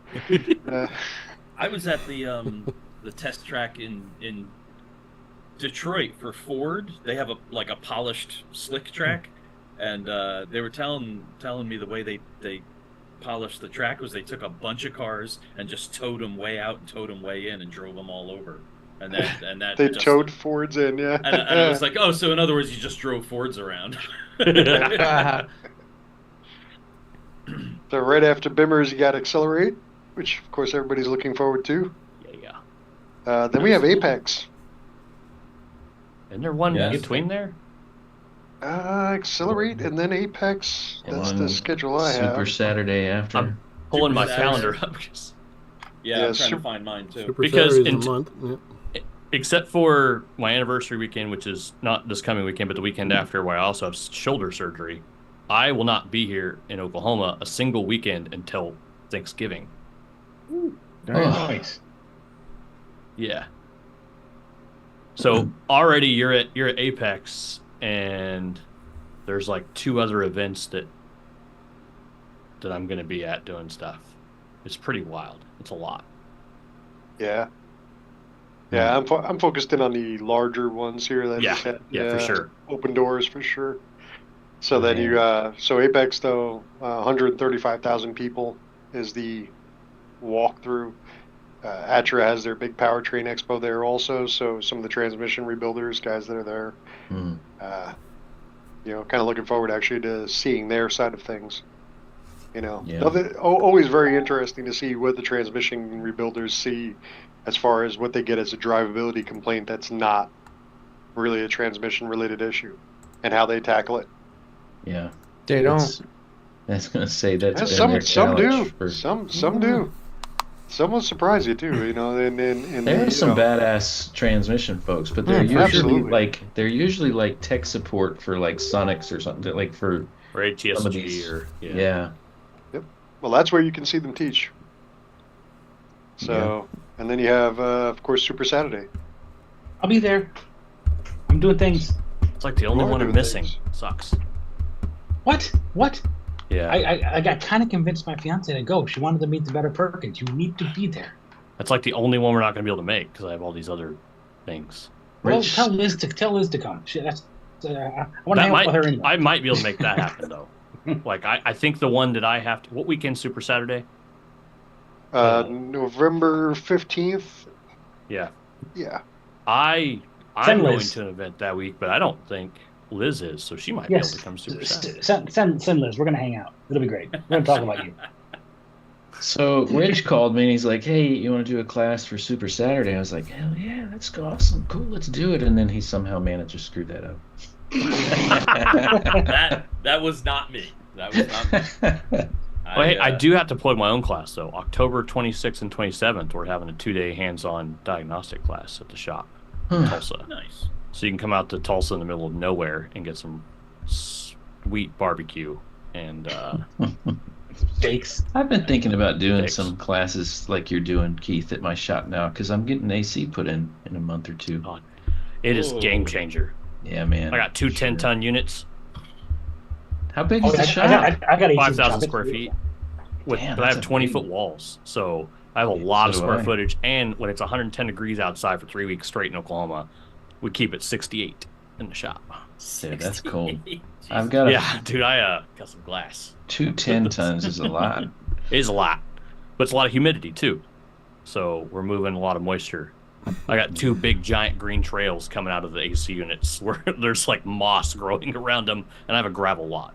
I was at the test track in Detroit for Ford. They have a polished slick track, and they were telling me the way they polished the track was they took a bunch of cars and just towed them way out and towed them way in and drove them all over. And that They just, towed Fords in, yeah. And I was like, oh, so in other words, you just drove Fords around. So right after Bimmers, you got Accelerate, which of course everybody's looking forward to. Yeah. Then we have Apex. Isn't there one Yeah. in between there? Accelerate and then Apex. That's And the schedule I have. Super Saturday after. I'm pulling my Super calendar Saturday. up. because- Yeah, Yeah, I'm trying Super- to find mine too. Super Because Saturdays in in- a month. Yeah. Except for my anniversary weekend, which is not this coming weekend, but the weekend after, where I also have shoulder surgery, I will not be here in Oklahoma a single weekend until Thanksgiving. Very Oh. nice. Yeah. So already you're at Apex, and there's like 2 other events that I'm going to be at doing stuff. It's pretty wild. It's a lot. Yeah. Yeah, I'm focused in on the larger ones here. That Yeah, just had, yeah, for sure. Open doors for sure. So then Yeah. so Apex though, 135,000 people is the walkthrough. Atra has their big powertrain expo there also. So some of the transmission rebuilders, guys that are there, Hmm. kind of looking forward actually to seeing their side of things. Yeah. Always very interesting to see what the transmission rebuilders see as far as what they get as a drivability complaint that's not really a transmission related issue and how they tackle it. Yeah. They don't. I was gonna say that's Yeah, been their some do. challenge for- Some do. Some will surprise you too, and There are some badass transmission folks, but they're usually absolutely. like tech support for like Sonics or something, like for Or ATSG some of these. or Yeah. Well, that's where you can see them teach. So, and then you have, of course, Super Saturday. I'll be there. I'm doing things. It's like the only You are one I'm doing missing. things. Sucks. What? Yeah. I got kind of convinced my fiance to go. She wanted to meet the Better Perkins. You need to be there. That's like the only one we're not going to be able to make because I have all these other things. Well, Rich, tell Liz to come. I want to hang out with her anyway. I might be able to make that happen though. Like I think the one that I have to. What weekend Super Saturday? November 15th. Yeah. Yeah. I'm Send going Liz. to an event that week, but I don't think Liz is, so she might Yes. be able to come Super Saturday. Send Liz. We're gonna hang out. It'll be great. We're gonna talk about you. so Rich called me and he's like, "Hey, you want to do a class for Super Saturday?" I was like, "Hell yeah, that's awesome, cool, let's do it." And then he somehow managed to screw that up. That was not me. That was not me. Well, hey, I do have to plug my own class though. October 26th and 27th, we're having a 2-day hands-on diagnostic class at the shop in Tulsa. Nice. So you can come out to Tulsa in the middle of nowhere and get some sweet barbecue and Steaks. I've been thinking about doing Thanks. some classes like you're doing, Keith, at my shop now because I'm getting AC put in a month or two. Oh, it is Ooh. game changer. Yeah, man. I got two Sure. 10-ton units, How big is the shop? I got 5,000 square feet. But I that's have a 20-foot big- walls, so I have a Yeah, lot of so do square I. footage. And when it's 110 degrees outside for 3 weeks straight in Oklahoma, we keep it 68 in the shop. Yeah, that's cold. Jesus. I've got Yeah, dude, I got some glass. 10 tons is a lot. It is a lot, but it's a lot of humidity too. So we're moving a lot of moisture. I got 2 big giant green trails coming out of the AC units where there's like moss growing around them, and I have a gravel lot.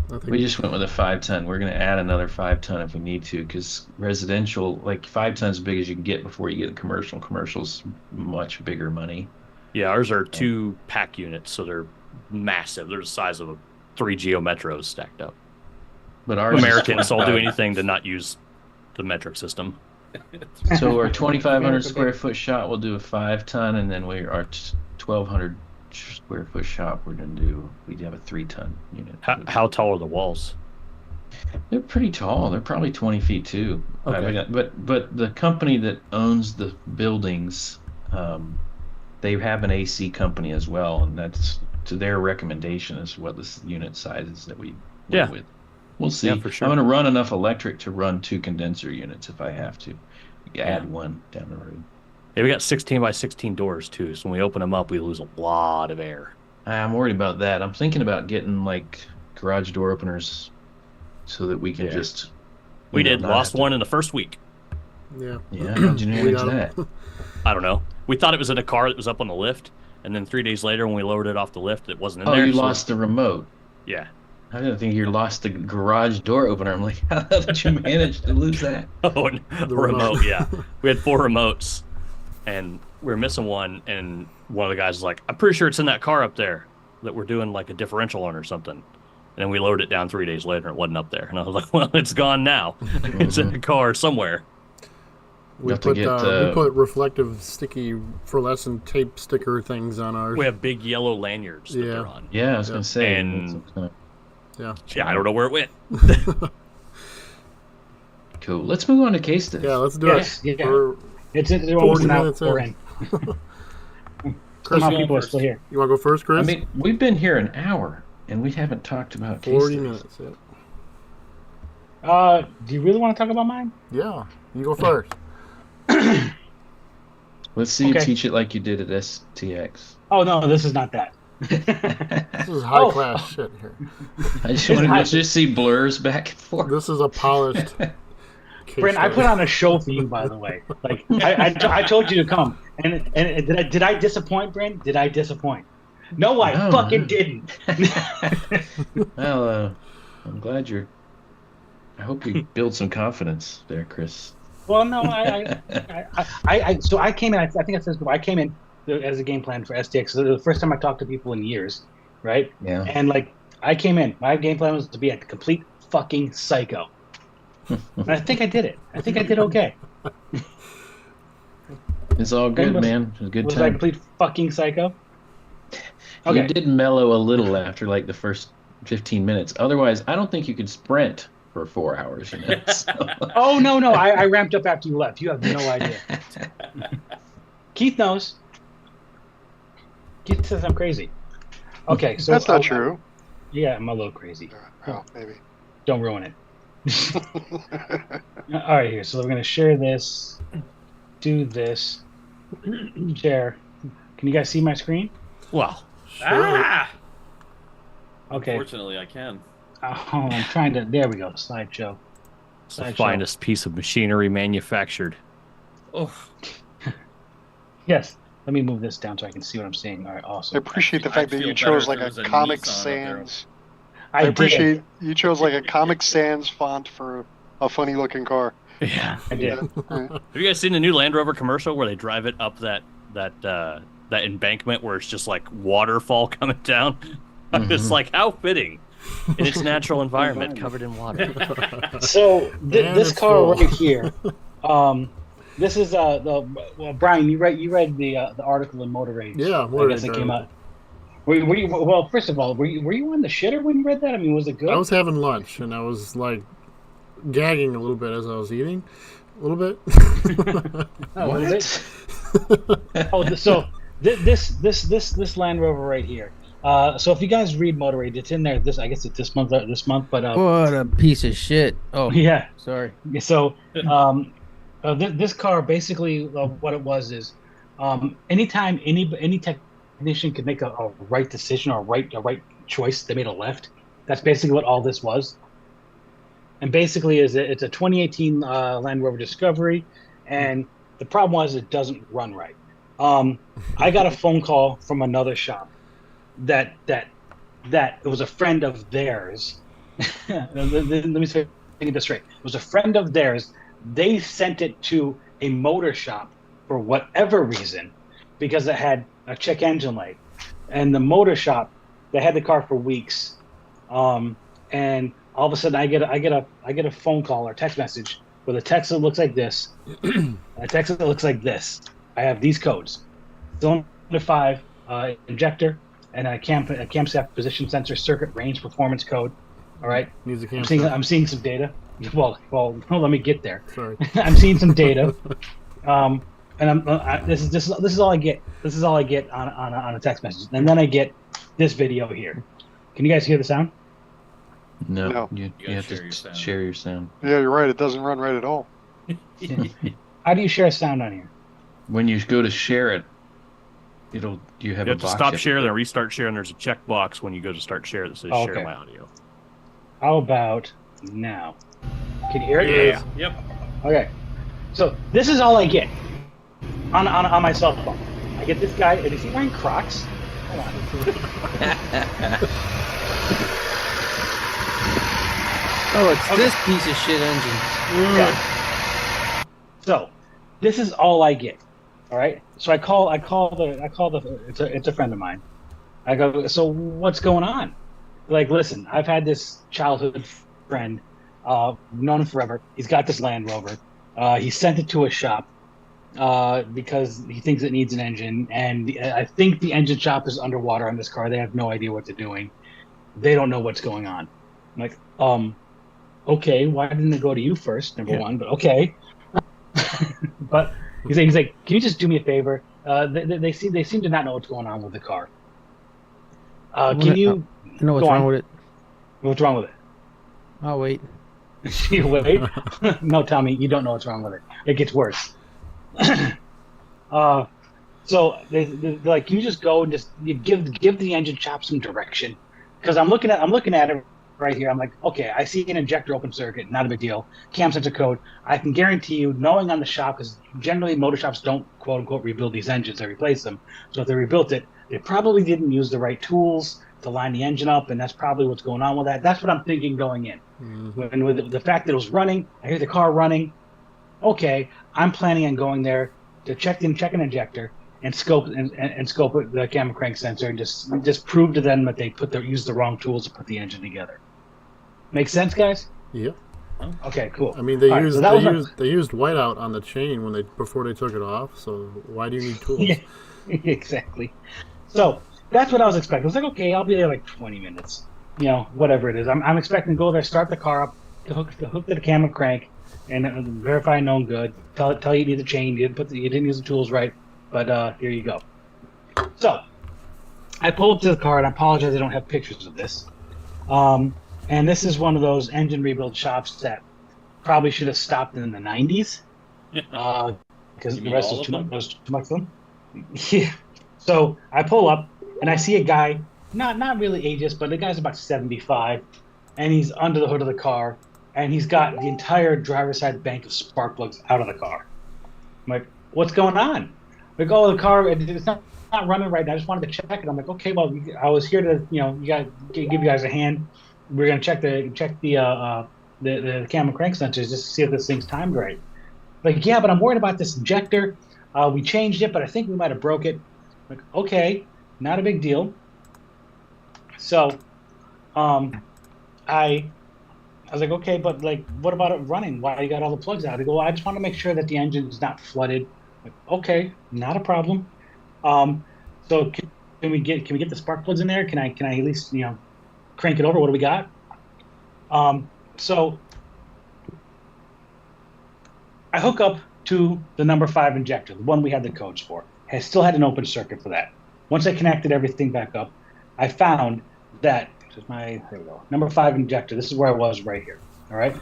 I think We just went with a 5-ton. We're going to add another 5-ton if we need to because residential, like 5 tons as big as you can get before you get commercial. Commercial's much bigger money. Yeah, ours are 2 pack units, so they're massive. They're the size of 3 Geo Metros stacked up. But ours Americans, is I'll do anything to not use the metric system. So our 2,500 square foot shop will do a 5-ton, and then our 1,200 square foot shop we have a 3-ton unit. How tall are the walls? They're pretty tall. They're probably 20 feet too. Okay. But the company that owns the buildings, they have an AC company as well, and that's to their recommendation as what this unit sizes that we Yeah. went with. We'll see. Yeah, for sure. I'm going to run enough electric to run 2 condenser units if I have to. Add one down the road. Yeah, we got 16 by 16 doors too, so when we open them up, we lose a lot of air. I'm worried about that. I'm thinking about getting like garage door openers so that we can Yeah. just. We you know, did not lost have to- one in the first week. yeah. Yeah, how'd you We manage got 'em. that? I don't know. We thought it was in a car that was up on the lift, and then 3 days later, when we lowered it off the lift, it wasn't in Oh, there. you so- lost the remote. Yeah. I didn't think you lost the garage door opener. I'm like, how did you manage to lose that? Oh, and The remote. remote. Yeah. We had 4 remotes, and we were missing one. And one of the guys was like, "I'm pretty sure it's in that car up there that we're doing like a differential on or something." And then we lowered it down 3 days later, and it wasn't up there. And I was like, "Well, it's gone now. It's in the car somewhere." We have to put get, we put reflective sticky fluorescent tape sticker things on ours. We have big yellow lanyards that Yeah. they're on. Yeah, I was gonna say. And- Yeah. Yeah, I don't know where it went. Cool. Let's move on to case studies. Yeah, let's do Yes, it. yeah. We're- It's almost 40 an hour minutes we're in. in. Chris, Somehow you, people are still here. you want to go first, I Chris? mean, we've been here an hour and we haven't talked about case 40 studies. minutes. Yeah. Do you really want to talk about mine? Yeah. You go first. Let's see you Okay. teach it like you did at STX. Oh no, this is not that. This is high Oh. class shit here. I just want to just see blurs back and forth. This is a polished. case Brent, I study. put on a show for you, by the way. Like I told you to come, and did I disappoint, Brent? Did I disappoint? No, I No, fucking no. didn't. Well, I'm glad you're. I hope we build some confidence there, Chris. Well, no, so I came in. I think I said this before. I came in as a game plan for STX. So the first time I talked to people in years, right? Yeah. And like I came in, my game plan was to be a complete fucking psycho. And I think I did it. I think I did okay. It's all good, Was- man. It was a good Was I a time. complete fucking psycho? You Okay. did mellow a little after like the first 15 minutes. Otherwise, I don't think you could sprint for 4 hours. You know? So- Oh no, I ramped up after you left. You have no idea. Keith knows. Keith says I'm crazy. Okay, so That's not true. Yeah, I'm a little crazy. Well, maybe. Don't ruin it. All right, here. So we're gonna share this. Do this. Share. Can you guys see my screen? Well, Ah! Okay. Unfortunately, I can. Oh, I'm trying to. There we go. Slideshow. it's the finest piece of machinery manufactured. Oh, Yes. Let me move this down so I can see what I'm seeing. All right. I Awesome. appreciate the I'd fact that feel you better chose if like there a was a Comic Nissan up there. Sans. I I did. appreciate you chose like a Comic Sans font for a funny looking car. Yeah. I did. Have you guys seen the new Land Rover commercial where they drive it up that embankment where it's just like waterfall coming down? It's like, how fitting in its natural environment covered in water. So this it's car full. right here. This is Brian. You read the article in Motor Rage. Yeah, I Motor guess it Rage came article. out. Were you, well, first of all, were you on the shitter when you read that? I mean, was it good? I was having lunch and I was like gagging a little bit as I was eating. A little bit. Oh, was it? Oh, so this Land Rover right here. So if you guys read Motor Rage, it's in there. I guess it's this month. But What a piece of shit. Oh, yeah. sorry. So this car basically what it was is anytime any technician could make a right decision or a right choice, they made a left. That's basically what all this was. And basically it's a 2018 Land Rover Discovery, and the problem was it doesn't run right. I got a phone call from another shop that it was a friend of theirs. Let me say this straight. It was a friend of theirs. They sent it to a motor shop for whatever reason because it had a check engine light, and the motor shop, they had the car for weeks, and all of a sudden I get a phone call or text message with a text that looks like this, a text that looks like this. I have these codes: cylinder 5 injector, and a camshaft position sensor circuit range performance code. All right, Needs a I'm seeing some data. Well, let me get there. Sorry. I'm seeing some data, and this is all I get. This is all I get on a text message, and then I get this video here. Can you guys hear the sound? No, No. you have to share your sound. Yeah, you're right. It doesn't run right at all. How do you share sound on here? When you go to share it, you have You a have to box. stop share, then restart share, and there's a checkbox when you go to start share that says Oh, share okay. my audio. How about now? Can you hear it? Yeah. Yep. Okay. So this is all I get on my cell phone. I get this guy. Is he wearing Crocs? Hold on. Oh, it's this piece of shit engine. Yeah. So this is all I get. All right. So I call the it's a friend of mine. I go, so what's going on? Like, listen, I've had this childhood friend, known him forever. He's got this Land Rover. He sent it to a shop because he thinks it needs an engine, and I think the engine shop is underwater on this car. They have no idea what they're doing. They don't know what's going on. I'm like, okay, why didn't it go to you first? Number one, but okay. But he's like, can you just do me a favor? They seem to not know what's going on with the car. Can you? I know what's Go wrong on. with it. What's wrong with it? I'll wait. You wait. No, Tommy, you don't know what's wrong with it. It gets worse. So they're like, can you just go and just give the engine shop some direction? Because I'm looking at it right here. I'm like, okay, I see an injector open circuit, not a big deal. Cam sensor code. I can guarantee you, knowing on the shop, because generally motor shops don't quote unquote rebuild these engines; they replace them. So if they rebuilt it, they probably didn't use the right tools to line the engine up, and that's probably what's going on with that. That's what I'm thinking going in. And with the fact that it was running, I hear the car running. Okay, I'm planning on going there to check an injector and scope the camera crank sensor and just prove to them that they used the wrong tools to put the engine together. Make sense, guys? Yeah. Okay, cool. I mean, they All right, used so that was they used whiteout on the chain before they took it off. So why do you need tools? Yeah, exactly. So that's what I was expecting. I was like, okay, I'll be there like 20 minutes. You know, whatever it is. I'm expecting to go there, start the car up, hook to the camera crank, and verify known good. Tell you need the chain. You didn't use the tools right, but here you go. So I pull up to the car, and I apologize I don't have pictures of this. And this is one of those engine rebuild shops that probably should have stopped in the 90s. Because the rest was too much for them. Yeah. So I pull up, and I see a guy, not really ageist, but the guy's about 75, and he's under the hood of the car, and he's got the entire driver's side bank of spark plugs out of the car. I'm like, what's going on? Like, oh, the car, it's not running right now. I just wanted to check it. I'm like, okay, well, I was here to, give you guys a hand. We're gonna check the cam and crank sensors just to see if this thing's timed right. Like, yeah, but I'm worried about this injector. We changed it, but I think we might have broke it. Like, okay, not a big deal. So, I was like, okay, but like, what about it running? Why you got all the plugs out? They go, well, I just want to make sure that the engine's not flooded. Like, okay, not a problem. So can we get the spark plugs in there? Can I at least crank it over? What do we got? So I hook up to the number 5 injector, the one we had the codes for. I still had an open circuit for that. Once I connected everything back up, I found that here we go, number 5 injector. This is where I was right here. All right.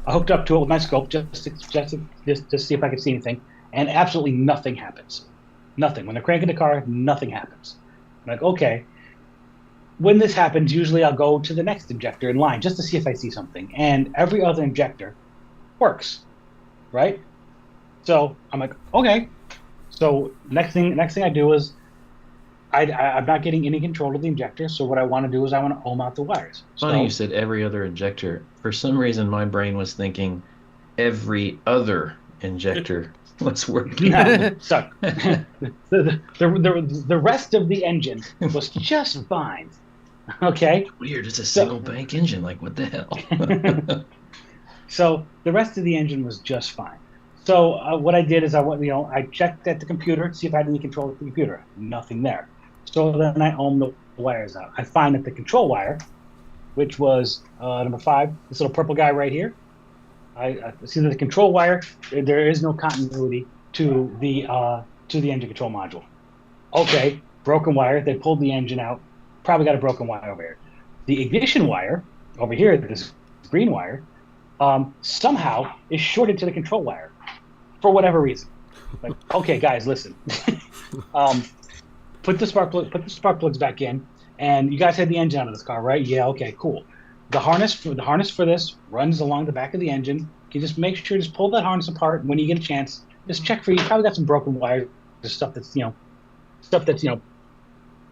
I hooked up to it with my scope just to see if I could see anything, and absolutely nothing happens. Nothing. When they're cranking the car, nothing happens. I'm like, okay. When this happens, usually I'll go to the next injector in line just to see if I see something. And every other injector works, right? So I'm like, okay. So next thing I do is I'm not getting any control of the injector. So what I want to do is I want to ohm out the wires. Funny you said every other injector. For some reason, my brain was thinking every other injector was working. No, so the rest of the engine was just fine. Okay. Weird. It's a single bank engine. Like, what the hell? So the rest of the engine was just fine. So what I did is I checked at the computer to see if I had any control of the computer. Nothing there. So then I ohmed the wires out. I find that the control wire, which was number 5, this little purple guy right here, I see that the control wire, there is no continuity to the engine control module. Okay, broken wire. They pulled the engine out. Probably got a broken wire over here. The ignition wire over here, this green wire, somehow is shorted to the control wire for whatever reason. Like, okay, guys, listen. Put the spark plugs back in, and you guys had the engine out of this car, right? Yeah. Okay. Cool. The harness for this runs along the back of the engine. You just make sure, just pull that harness apart when you get a chance. Just check for you. Probably got some broken wires, stuff that's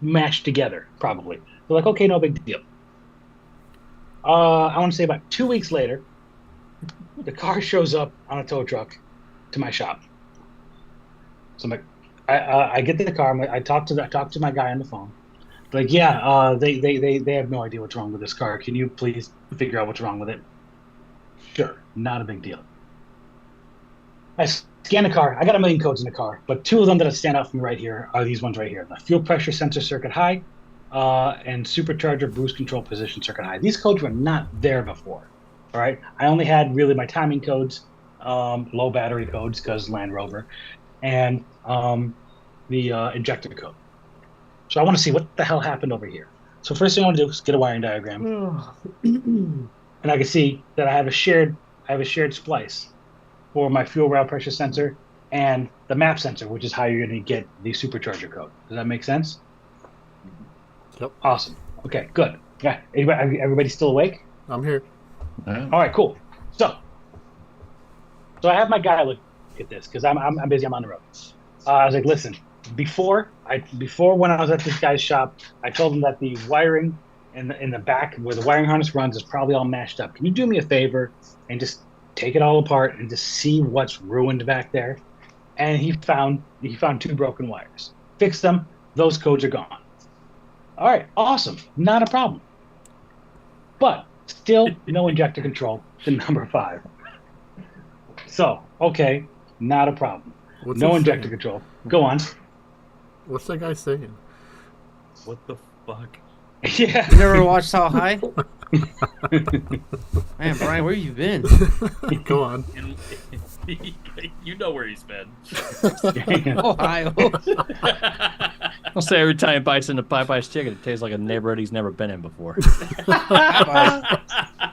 mashed together. Probably. They're like, okay, no big deal. I want to say about 2 weeks later, the car shows up on a tow truck to my shop. So I'm like, I get to the car. I talk to my guy on the phone. Like, yeah, they have no idea what's wrong with this car. Can you please figure out what's wrong with it? Sure, not a big deal. I scan the car. I got a million codes in the car, but 2 of them that stand out for me right here are these ones right here: the fuel pressure sensor circuit high, and supercharger boost control position circuit high. These codes were not there before. All right, I only had really my timing codes, low battery codes because Land Rover, and the injector code. So I want to see what the hell happened over here. So first thing I want to do is get a wiring diagram, and I can see that I have a shared splice for my fuel rail pressure sensor and the map sensor, which is how you're going to get the supercharger code. Does that make sense? Yep. Awesome. Okay, good. Yeah. Everybody still awake? I'm here. All right, cool. So I have my guy look at this because I'm busy. I'm on the road. I was like, listen. Before when I was at this guy's shop, I told him that the wiring in the back where the wiring harness runs is probably all mashed up. Can you do me a favor and just take it all apart and just see what's ruined back there? And he found 2 broken wires. Fixed them. Those codes are gone. All right, awesome. Not a problem. But still no injector control to number 5. So, okay, not a problem. No injector control. Go on. What's that guy saying? What the fuck? Yeah. You never watched How High? Man, Brian, where you been? Go on. You know where he's been. Ohio. I'll say every time he bites into Popeye's chicken, it tastes like a neighborhood he's never been in before.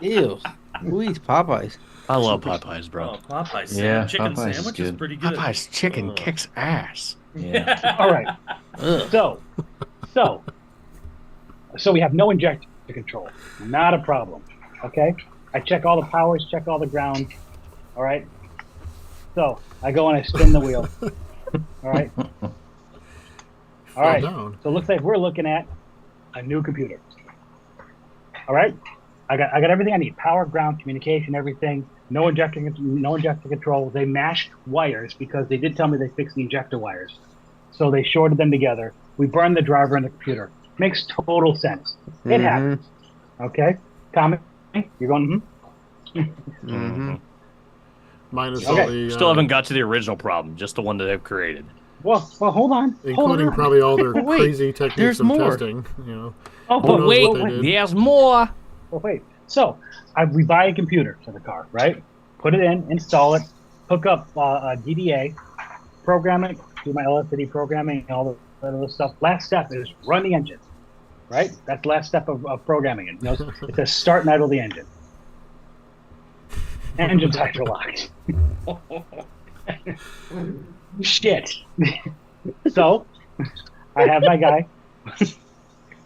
Ew. Who eats Popeyes? I love Popeyes, bro. Oh, Popeye's Yeah, chicken Popeye's is sandwich is good. pretty good. Popeye's chicken kicks ass. Yeah. All right. Ugh. So we have no injector control. Not a problem. Okay. I check all the powers, check all the ground. All right. So I go and I spin the wheel. All right. All right. Down. So it looks like we're looking at a new computer. All right. I got everything I need: power, ground, communication, everything. No injector control. They mashed wires because they did tell me they fixed the injector wires. So they shorted them together. We burned the driver and the computer. Makes total sense. It happens. Okay. Comment. You're going. Minus Okay. all the Still haven't got to the original problem, just the one that they've created. Well, hold on. including probably all their Wait, crazy techniques there's of more. testing. You know, Oh, Who but knows wait, what they did? There's more. Well, wait. So we buy a computer for the car, right? Put it in, install it, hook up a DDA, program it, do my LSD programming, and all that other stuff. Last step is run the engine, right? That's the last step of programming it. You know, it says start and idle the engine. Engine's hydrolocked. Shit. So I have my guy.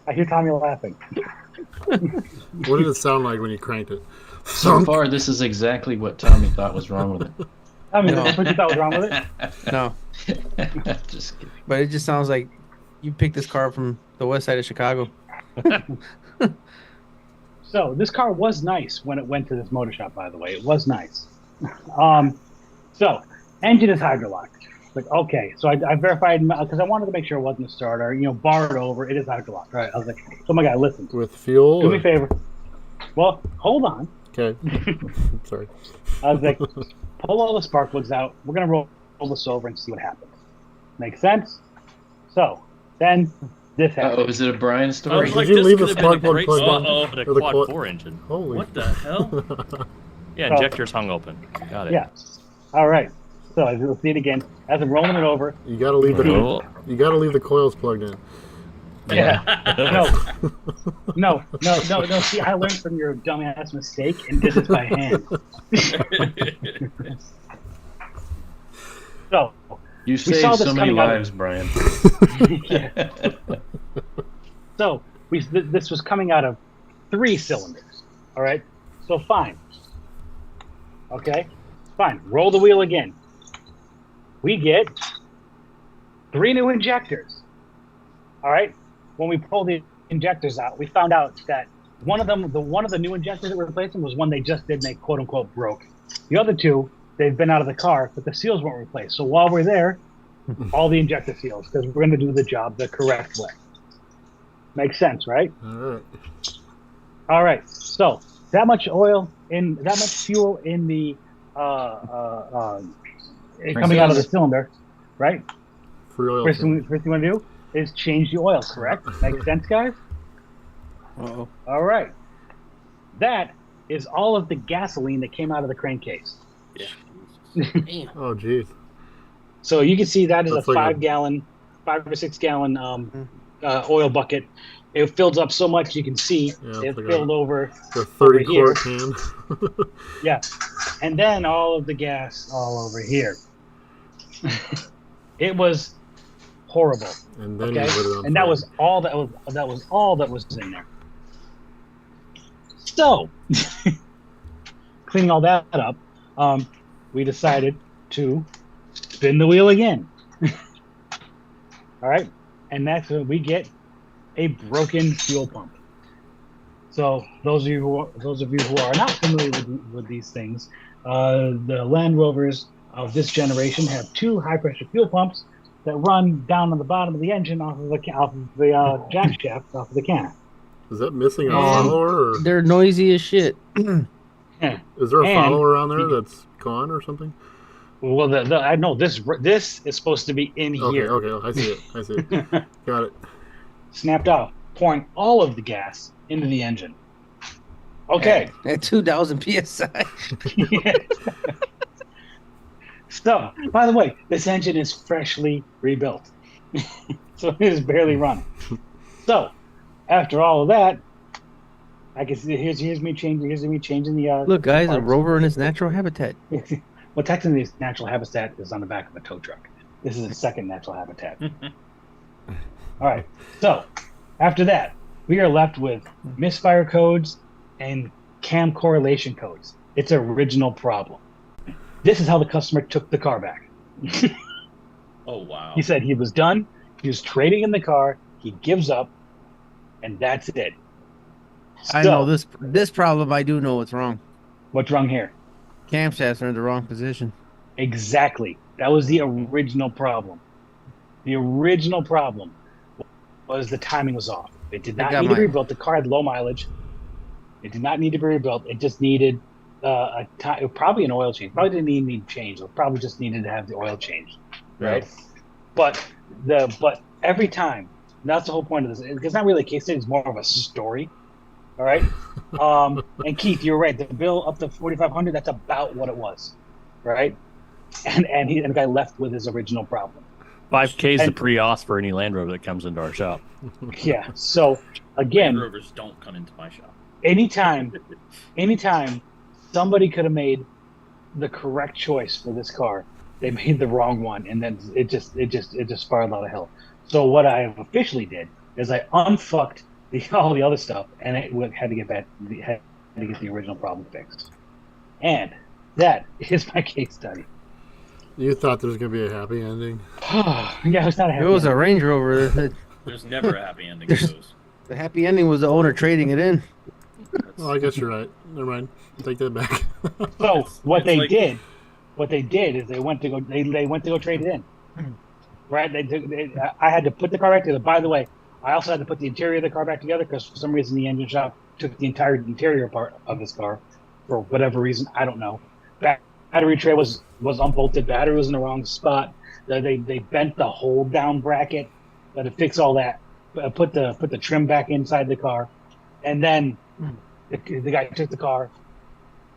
I hear Tommy laughing. what did it sound like when you cranked it? So far, this is exactly what Tommy thought was wrong with it. I mean, that's what you thought was wrong with it? No, Just kidding. but it just sounds like you picked this car from the west side of Chicago. So this car was nice when it went to this motor shop, by the way. It was nice. So engine is hydrolocked. Like, okay. So I verified because I wanted to make sure it wasn't a starter. You know, bar it over. It is hydrolocked. Right. I was like, so my guy, listen. With fuel? Do me a favor. Well, hold on. Okay. Sorry. I was like, pull all the spark plugs out. We're going to roll this over and see what happens. Make sense? So then this Oh, happened. is it a Brian I story? was like, you this leave could the have been a spark plug great plugged spot in? For the Or the quad quad- 4 engine. Holy. What the hell? Yeah, So- injectors hung open. Got it. Yeah. All right. So as you'll see it again, as I'm rolling it over, You gotta leave the Oh. the coils plugged in. yeah. No. See, I learned from your dumbass mistake and did this by hand. So, You saw saved this so many coming out of- lives, Brian. yeah. So this was coming out of 3 cylinders. All right. So fine. Okay. Fine. Roll the wheel again. We get 3 new injectors. All right. When we pulled the injectors out, we found out that one of the new injectors that we're replacing was one they just did make quote unquote broke. The other 2, they've been out of the car, but the seals weren't replaced. So while we're there, all the injector seals, because we're going to do the job the correct way. Makes sense, right? All right. All right. So that much fuel in the coming out of the cylinder, right? Free oil. First thing you want to do is change the oil, correct? Makes sense, guys? Uh-oh. All right. That is all of the gasoline that came out of the crankcase. Oh, geez. So you can see that is That's a like 5 or 6 gallon oil bucket. It fills up so much you can see Yeah, it like filled over. The 30 Over quart can. Yeah. And then all of the gas all over here. It was horrible. And then Okay. you put it on And that fire. was all that was in there. So cleaning all that up, we decided to spin the wheel again. All right. And that's when we get a broken fuel pump. So those of you who are not familiar with these things, the Land Rovers of this generation have 2 high pressure fuel pumps that run down on the bottom of the engine off of the jack shaft off of the can. Is that missing a follower? Or They're noisy as shit. is there a and- follower on there that's gone or something? Well, I know this is supposed to be in Okay, here, okay. I see it. Got it. snapped off, pouring all of the gas into the engine. Okay. At 2,000 psi. So, by the way, this engine is freshly rebuilt. So it is barely running. So after all of that, I can see here's me changing the Look, guys, a parts. Rover in its natural habitat. Well, technically, its natural habitat is on the back of a tow truck. This is its second natural habitat. All right. So after that, we are left with misfire codes and cam correlation codes. It's an original problem. This is how the customer took the car back. Oh, wow. He said he was done. He was trading in the car. He gives up, and that's it. I know this problem. I do know what's wrong. What's wrong here? Camshafts are in the wrong position. Exactly. That was the original problem. The original problem was the timing was off. It did not need to be rebuilt. The car had low mileage. It did not need to be rebuilt. It just needed probably an oil change. Probably didn't even need change. It probably just needed to have the oil changed, right? Yeah. But every time, that's the whole point of this. It's not really a case study. It's more of a story. All right. And Keith, you're right. The bill up to $4,500. That's about what it was, right? And the guy left with his original problem. 5K is the pre-auth for any Land Rover that comes into our shop. Yeah. So again, Land Rovers don't come into my shop. Anytime somebody could have made the correct choice for this car, they made the wrong one, and then it just spiraled out of hell. So what I officially did is I unfucked all the other stuff, and it had to get the original problem fixed. And that is my case study. You thought there was going to be a happy ending? Yeah, it's not a happy It was ending. a Range Rover. There's never a happy ending to those. The happy ending was the owner trading it in. Well, I guess you're right. Never mind. Take that back. So what they like- did is they went to go trade it in. Right? I had to put the car back together. By the way, I also had to put the interior of the car back together because for some reason the engine shop took the entire interior part of this car for whatever reason. I don't know. Battery tray was unbolted. Battery was in the wrong spot. They bent the hold down bracket. To fix all that. Put the trim back inside the car, and then the guy took the car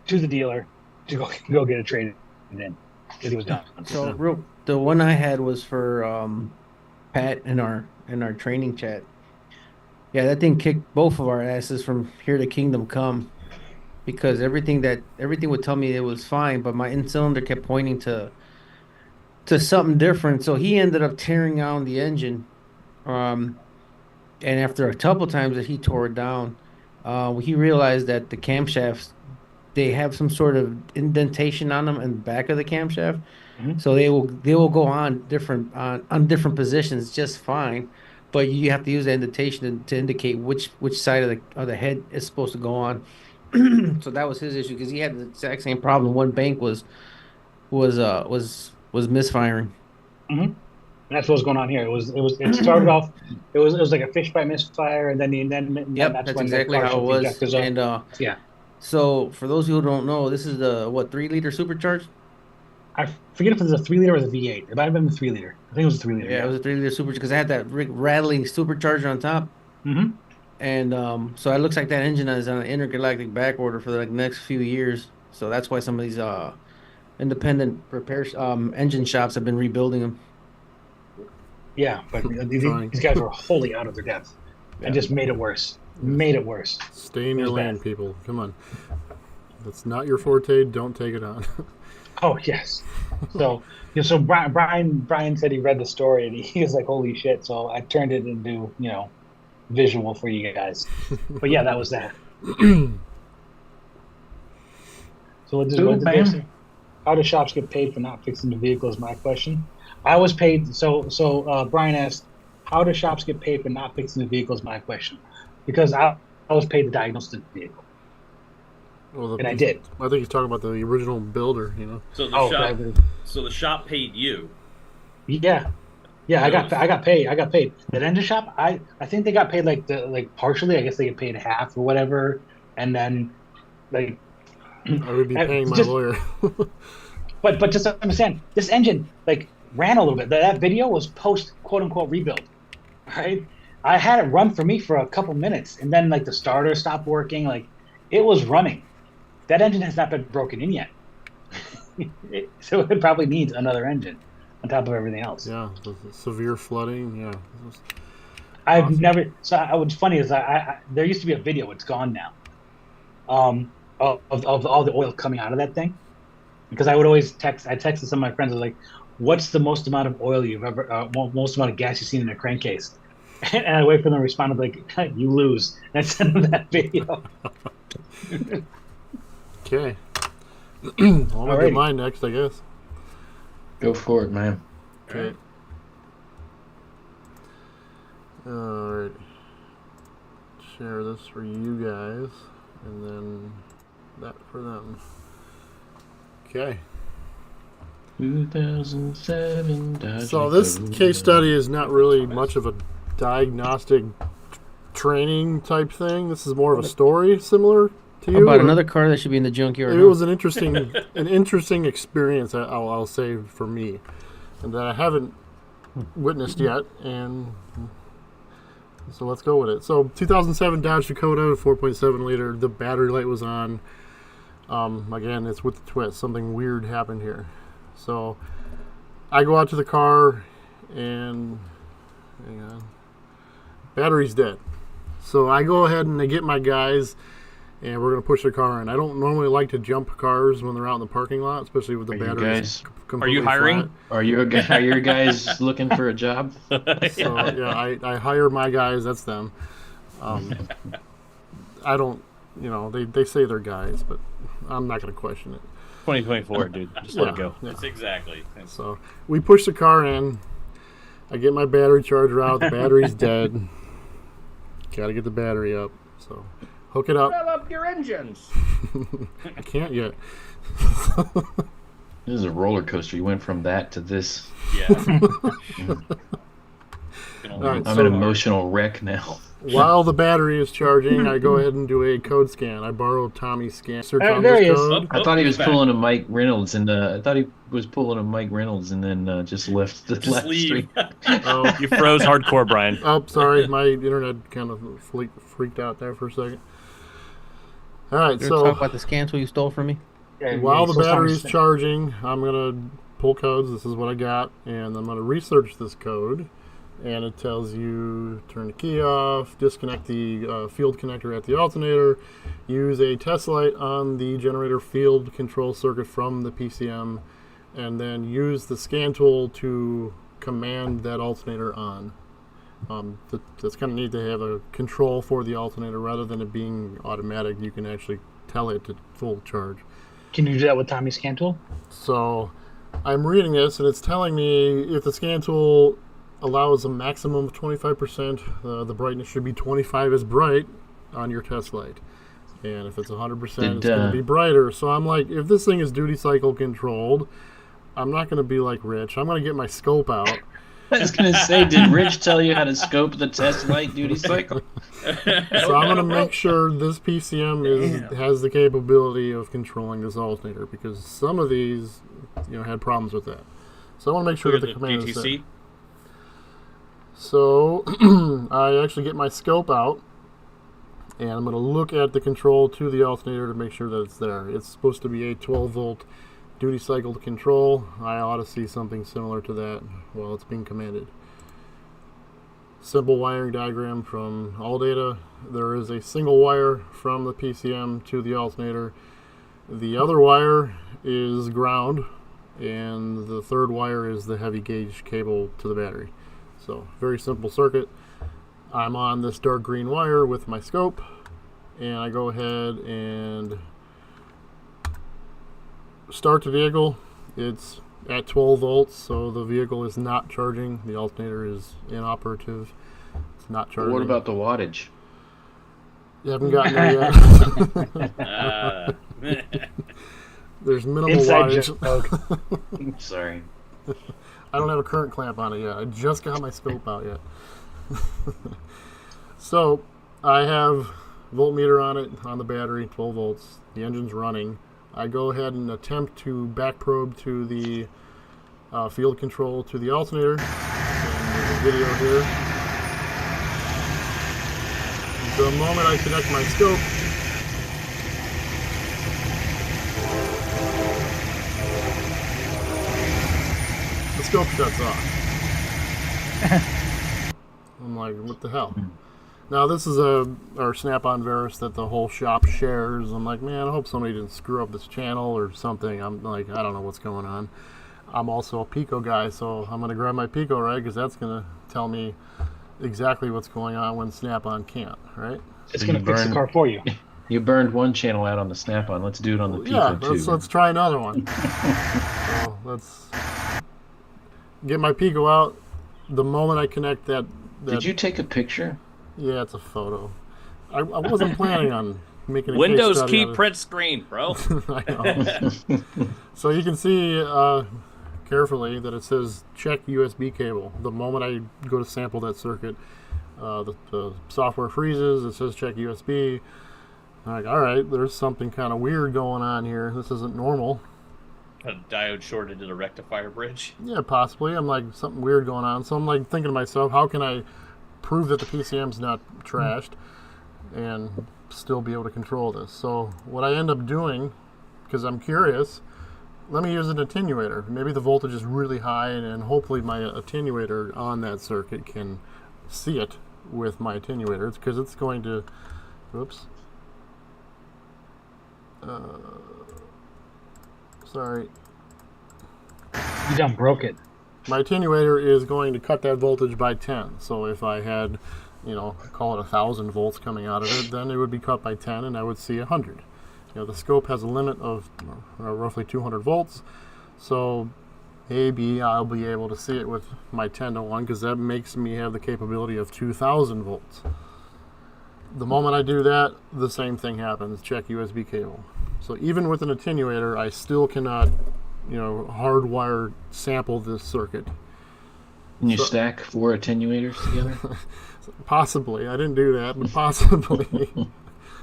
to the dealer to go get it traded in because he was done. So the one I had was for Pat in our training chat. Yeah, that thing kicked both of our asses from here to Kingdom Come, because everything would tell me it was fine, but my in-cylinder kept pointing to something different. So he ended up tearing down the engine. And after a couple times that he tore it down, he realized that the camshafts, they have some sort of indentation on them in the back of the camshaft. Mm-hmm. So they will go on different positions just fine, but you have to use the indentation to indicate which side of the head is supposed to go on. So that was his issue because he had the exact same problem. One bank was misfiring. Mm-hmm. That's what was going on here. It started off. It was like a fish bite misfire, and then Yep, that's exactly how it was. And yeah. So for those who don't know, this is the 3-liter supercharged. I forget if it was a 3-liter or the V8. It might have been the 3-liter. I think it was a 3-liter. Yeah, it was a 3-liter supercharged because I had that rattling supercharger on top. Mm-hmm. And so it looks like that engine is on an intergalactic back order for the next few years. So that's why some of these independent repair engine shops have been rebuilding them. Yeah, but these guys were wholly out of their depth and just made it worse. Stay in your lane, people. Come on. That's not your forte. Don't take it on. Oh, yes. So Brian said he read the story and he was like, holy shit. So I turned it into, visual for you guys. But yeah, that was that. So what did they say? How do shops get paid for not fixing the vehicle is my question. I was paid. So Brian asked, how do shops get paid for not fixing the vehicle is my question. Because I was paid to diagnose the vehicle. Well, and I did. I think he's talking about the original builder, So the shop paid you. Yeah. Yeah, I got paid. That engine shop, I think they got paid like partially. I guess they get paid half or whatever, and then like I would be paying my lawyer. but just understand, this engine ran a little bit. That video was post quote unquote rebuild, right? I had it run for me for a couple minutes, and then the starter stopped working. It was running. That engine has not been broken in yet, so it probably needs another engine. on top of everything else. Yeah, the severe flooding. Yeah. I've Awesome. never. So what's funny is I there used to be a video. It's gone now. Of all the oil coming out of that thing, because I would always text. I texted some of my friends. I was like, "What's the most amount of oil you've ever, most amount of gas you've seen in a crankcase?" And I wait for them to respond like, "You lose." And I sent them that video. Okay. I'm gonna do mine next, I guess. Go for it, man. Okay. All right. Share this for you guys, and then that for them. Okay. 2007 Dodge So this Dakota. case study is not really much of a diagnostic training type thing. This is more of a story similar to How you. about another car that should be in the junkyard? It was an interesting experience. I'll say for me, and that I haven't witnessed yet. And so let's go with it. So 2007 Dodge Dakota, 4.7 liter. The battery light was on. Again, it's with the twist. Something weird happened here. So I go out to the car, and hang on, battery's dead. So I go ahead and I get my guys, and we're going to push the car in. I don't normally like to jump cars when they're out in the parking lot, especially with the batteries. Are you hiring? Are your guys looking for a job? So yeah, I hire my guys. That's them. I don't, they say they're guys, but I'm not going to question it. 2024, dude. Just let it go. Yeah. That's exactly. So we push the car in. I get my battery charger out. The battery's dead. Got to get the battery up. So hook it up. Fill up your engines. I can't yet. This is a roller coaster. You went from that to this. Yeah. Alright, I'm so an emotional wreck now. while the battery is charging, I go ahead and do a code scan. I borrow Tommy's scan. Search on there this he is. code. I thought he was back. pulling a Mike Reynolds, and I thought he was pulling a Mike Reynolds, and then just left the Just left leave. stream. Oh, You froze hardcore, Brian. oh, sorry. My internet kind of freaked out there for a second. All right, You want to talk so about the scans you stole from me? while the So battery is Tom's- charging, I'm going to pull codes. This is what I got, and I'm going to research this code. And it tells you turn the key off, disconnect the field connector at the alternator, use a test light on the generator field control circuit from the PCM, and then use the scan tool to command that alternator on. That's kind of neat to have a control for the alternator rather than it being automatic. You can actually tell it to full charge. Can you do that with Tommy's scan tool? So I'm reading this, and it's telling me if the scan tool allows a maximum of 25%, the brightness should be 25 as bright on your test light. And if it's 100%, it's going to be brighter. So I'm like, if this thing is duty cycle controlled, I'm not going to be like Rich. I'm going to get my scope out. I was going to say, did Rich tell you how to scope the test light duty cycle? So I'm going to make sure this PCM has the capability of controlling this alternator, because some of these, had problems with that. So I want to make sure that the command is set. DTC. So I actually get my scope out, and I'm going to look at the control to the alternator to make sure that it's there. It's supposed to be a 12-volt duty cycle to control. I ought to see something similar to that while it's being commanded. Simple wiring diagram from AllData. There is a single wire from the PCM to the alternator. The other wire is ground, and the third wire is the heavy gauge cable to the battery. So, very simple circuit. I'm on this dark green wire with my scope, and I go ahead and start the vehicle. It's at 12 volts, so the vehicle is not charging. The alternator is inoperative. It's not charging. What about the wattage? You haven't gotten there yet. There's minimal Inside wattage. joke. Sorry. I don't have a current clamp on it yet. I just got my scope out yet. So I have voltmeter on it, on the battery, 12 volts. The engine's running. I go ahead and attempt to back probe to the field control to the alternator. And there's a video here. The moment I connect my scope, the scope shuts off. I'm like, what the hell? Now this is our snap-on virus that the whole shop shares. I'm like, man, I hope somebody didn't screw up this channel or something. I'm like, I don't know what's going on. I'm also a Pico guy, so I'm gonna grab my Pico, right? Because that's gonna tell me exactly what's going on when snap-on can't, right? It's So going you to fix the burn- car for you. You burned one channel out on the snap-on. Let's do it on the Pico Yeah, too. let's try another one. So let's get my Pico out. The moment I connect that Did you take a picture? yeah, it's a photo. I wasn't planning on making a case Windows study key out of- print screen, bro. I know. So you can see carefully that it says check USB cable. The moment I go to sample that circuit, the software freezes. It says check USB. I'm like, all right, there's something kind of weird going on here. This isn't normal. A diode shorted to the rectifier bridge. Yeah, possibly. I'm like, something weird going on. So I'm like thinking to myself, how can I prove that the PCM's not trashed and still be able to control this? So what I end up doing, because I'm curious, let me use an attenuator. Maybe the voltage is really high, and hopefully my attenuator on that circuit can see it with my attenuator, because it's going to, whoops. Sorry. You done broke it. My attenuator is going to cut that voltage by 10. So if I had, call it 1,000 volts coming out of it, then it would be cut by 10 and I would see 100. The scope has a limit of roughly 200 volts. So maybe I'll be able to see it with my 10 to 1, because that makes me have the capability of 2,000 volts. The moment I do that, the same thing happens. Check USB cable. So even with an attenuator, I still cannot, hardwire sample this circuit. Can you stack 4 attenuators together? Possibly. I didn't do that, but possibly.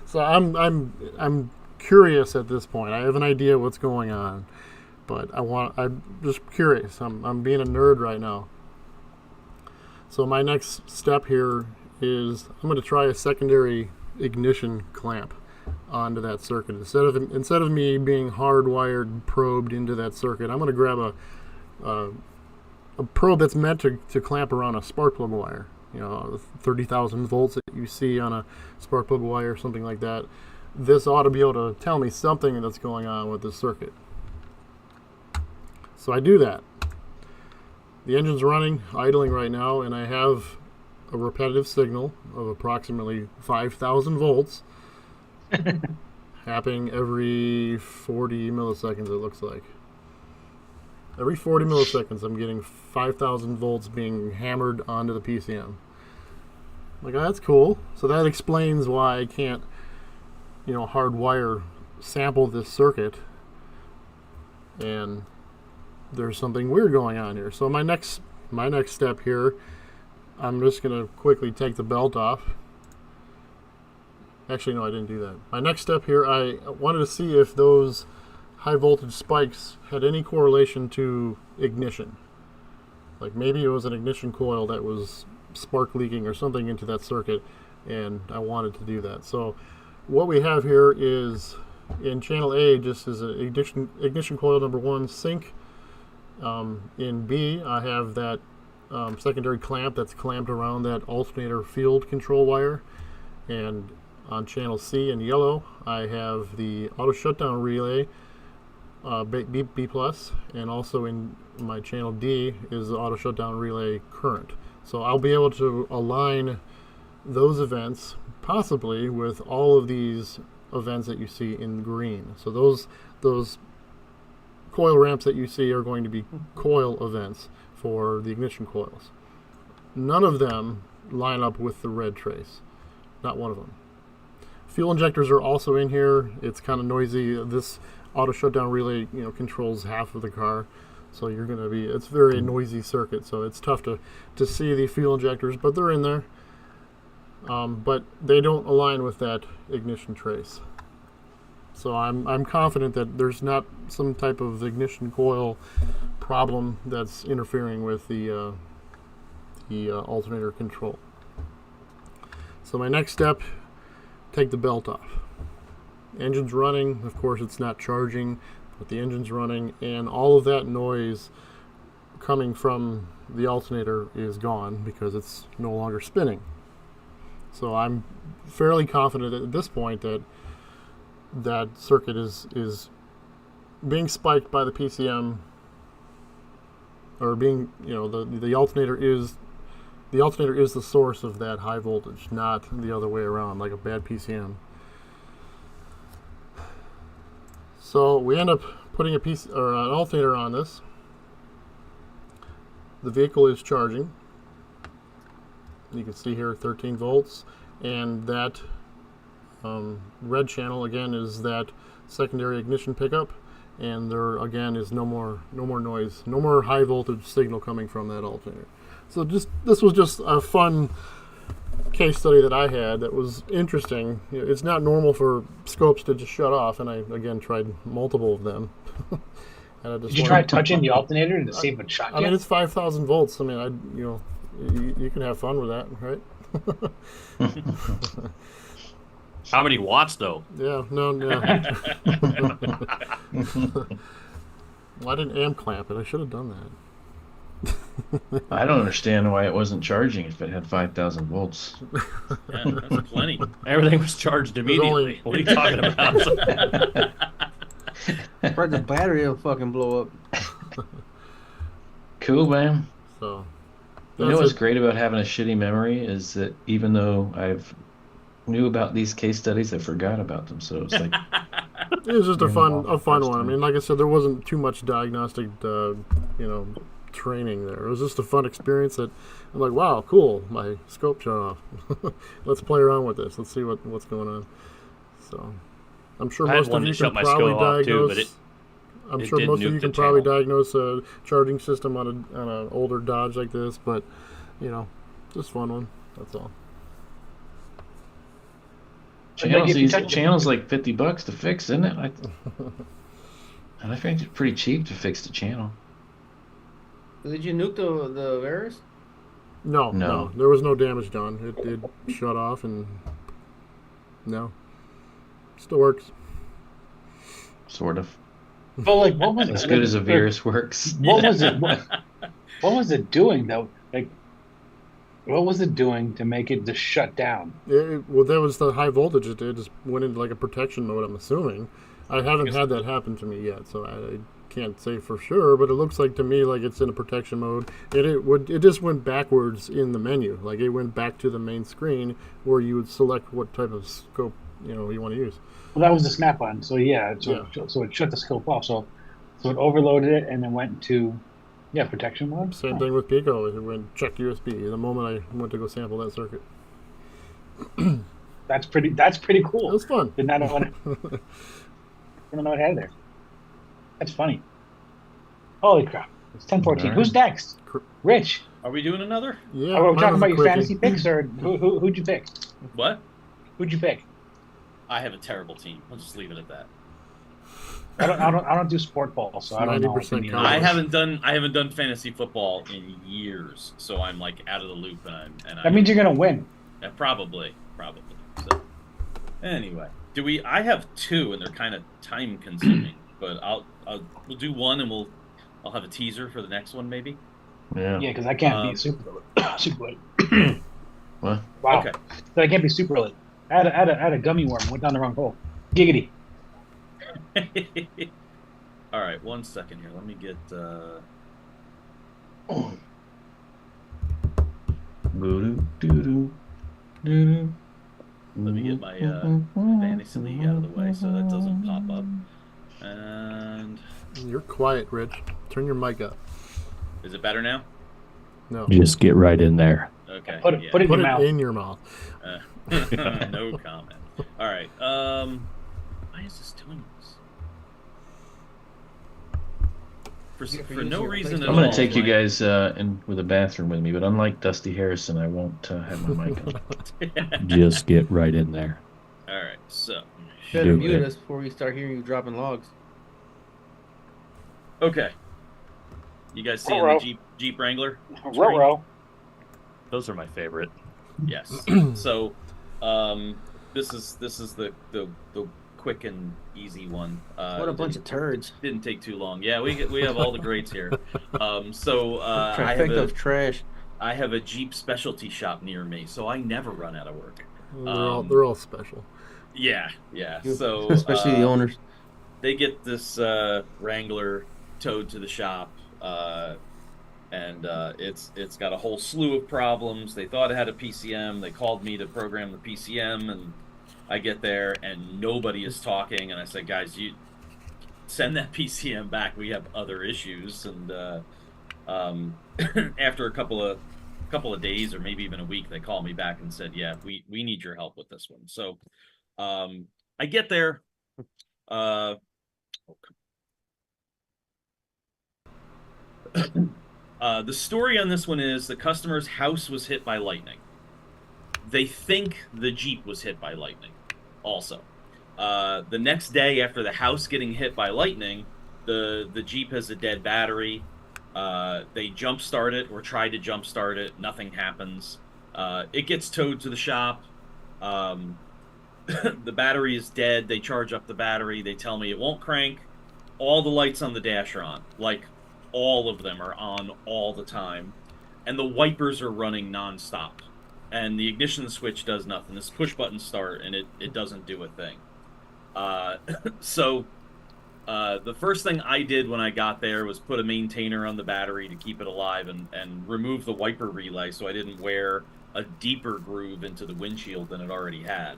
So I'm curious at this point. I have an idea what's going on, but I'm just curious. I'm being a nerd right now. So my next step here is I'm going to try a secondary ignition clamp onto that circuit. Instead of me being hardwired, probed into that circuit, I'm going to grab a probe that's meant to clamp around a spark plug wire. 30,000 volts that you see on a spark plug wire or something like that. This ought to be able to tell me something that's going on with this circuit. So I do that. The engine's running, idling right now, and I have a repetitive signal of approximately 5,000 volts happening every 40 milliseconds, it looks like. Every 40 milliseconds, I'm getting 5,000 volts being hammered onto the PCM. Like, oh, that's cool. So that explains why I can't, hardwire sample this circuit. And there's something weird going on here. So my next step here, I'm just going to quickly take the belt off. Actually, no, I didn't do that. My next step here, I wanted to see if those high voltage spikes had any correlation to ignition. Like maybe it was an ignition coil that was spark leaking or something into that circuit, and I wanted to do that. So what we have here is in channel A just is an ignition coil number 1 sync. In B, I have that secondary clamp that's clamped around that alternator field control wire, and on channel C in yellow, I have the auto shutdown relay B plus, and also in my channel D is the auto shutdown relay current. So I'll be able to align those events possibly with all of these events that you see in green. So those coil ramps that you see are going to be coil events for the ignition coils. None of them line up with the red trace. Not one of them. Fuel injectors are also in here. It's kind of noisy. This auto shutdown relay, controls half of the car, so it's very noisy circuit. So it's tough to see the fuel injectors, but they're in there. But they don't align with that ignition trace. So I'm confident that there's not some type of ignition coil problem that's interfering with the alternator control. So my next step, take the belt off. Engine's running. Of course, it's not charging, but the engine's running, and all of that noise coming from the alternator is gone because it's no longer spinning. So I'm fairly confident at this point that that circuit is being spiked by the PCM, or being, the alternator is the source of that high voltage, not the other way around, like a bad PCM. So we end up putting an alternator on this. The vehicle is charging. You can see here 13 volts, and that red channel again is that secondary ignition pickup, and there again is no more noise, no more high voltage signal coming from that alternator. So this was just a fun case study that I had that was interesting. It's not normal for scopes to just shut off, and I again tried multiple of them. And Did you try touching the alternator to see if it shot you? I mean, it's 5,000 volts. I mean, you can have fun with that, right? How many watts though? Yeah, no. Well, I didn't amp clamp it. I should have done that. I don't understand why it wasn't charging if it had 5,000 volts. Yeah, that's plenty. Everything was charged immediately. What are you talking about? But the battery will fucking blow up. Cool, man. So, You know what's great about having a shitty memory is that even though I've knew about these case studies, I forgot about them. So it's like it was just a fun one. I mean, like I said, there wasn't too much diagnostic, training there. It was just a fun experience that I'm like, wow, cool. My scope shut off. Let's play around with this. Let's see what's going on. So, I'm sure most of you can probably diagnose. I'm sure most of you can probably diagnose a charging system on an older Dodge like this, but just fun one. That's all. Channel's like $50 to fix, isn't it? And I think it's pretty cheap to fix the channel. Did you nuke the Varus? No. There was no damage done. It shut off, and no, still works. Sort of. But like, what was as good as a Virus works? What was it? What was it doing though? Like, what was it doing to make it just shut down? Well, that was the high voltage. It just went into like a protection mode, I'm assuming. I haven't had that happen to me yet, so I can't say for sure, but it looks like to me like it's in a protection mode. It just went backwards in the menu. Like it went back to the main screen where you would select what type of scope you want to use. Well, that was the snap button. So so it shut the scope off. So it overloaded it and then went to protection mode. Same thing with Pico. It went check USB the moment I went to go sample that circuit. That's pretty cool. It was fun. Did not know what it had there. That's funny. Holy crap. It's 10:14. Right. Who's next? Rich. Are we doing another? Yeah. Are we talking about your quickie. fantasy picks, or who'd you pick? What? Who'd you pick? I have a terrible team. I'll just leave it at that. I don't do sport ball, so I don't know. 90% If I haven't done fantasy football in years, so I'm like out of the loop, that means you're gonna win. Probably. So anyway, I have two, and they're kind of time consuming, but we'll do one, and I'll have a teaser for the next one, maybe. Yeah. Yeah, because I can't be super late. What? Wow. Okay. So I can't be super late. I had a gummy worm. Went down the wrong hole. Giggity. All right, 1 second here. Let me get. Let me get my fantasy league out of the way so that doesn't pop up. And You're quiet, Rich. Turn your mic up. is it better now? No. Just get right in there. Okay. Put it yeah. in Put your it mouth. in your mouth. No comment. All right. Why is this doing this? For no reason at all. I'm going to take you guys in with a bathroom with me, but unlike Dusty Harrison, I won't have my mic on. Just get right in there. All right. So. Better Do mute it. us before we start hearing you dropping logs. Okay. You guys seeing Ruh-roh. the Jeep Wrangler? Ruh-roh. Those are my favorite. Yes. So, this is the quick and easy one. What a bunch of turds. Didn't take too long. Yeah, we have all the grades here. Trifecta of trash. I have a Jeep specialty shop near me, so I never run out of work. They're all special. Yeah. So especially the owners. They get this Wrangler towed to the shop, and it's got a whole slew of problems. They thought it had a PCM. They called me to program the PCM, and I get there and nobody is talking. And I said, guys, you send that PCM back. We have other issues. And after a couple of days or maybe even a week, they called me back and said, yeah, we need your help with this one. So I get there. The story on this one is the customer's house was hit by lightning. They think the Jeep was hit by lightning also. The next day after the house getting hit by lightning, the Jeep has a dead battery. They jump start it or try to jump start it. Nothing happens. It gets towed to the shop. The battery is dead. They charge up the battery. They tell me it won't crank. All the lights on the dash are on. Like, all of them are on all the time. And the wipers are running nonstop. And the ignition switch does nothing. This push button start, and it doesn't do a thing. So the first thing I did when I got there was put a maintainer on the battery to keep it alive and remove the wiper relay so I didn't wear a deeper groove into the windshield than it already had.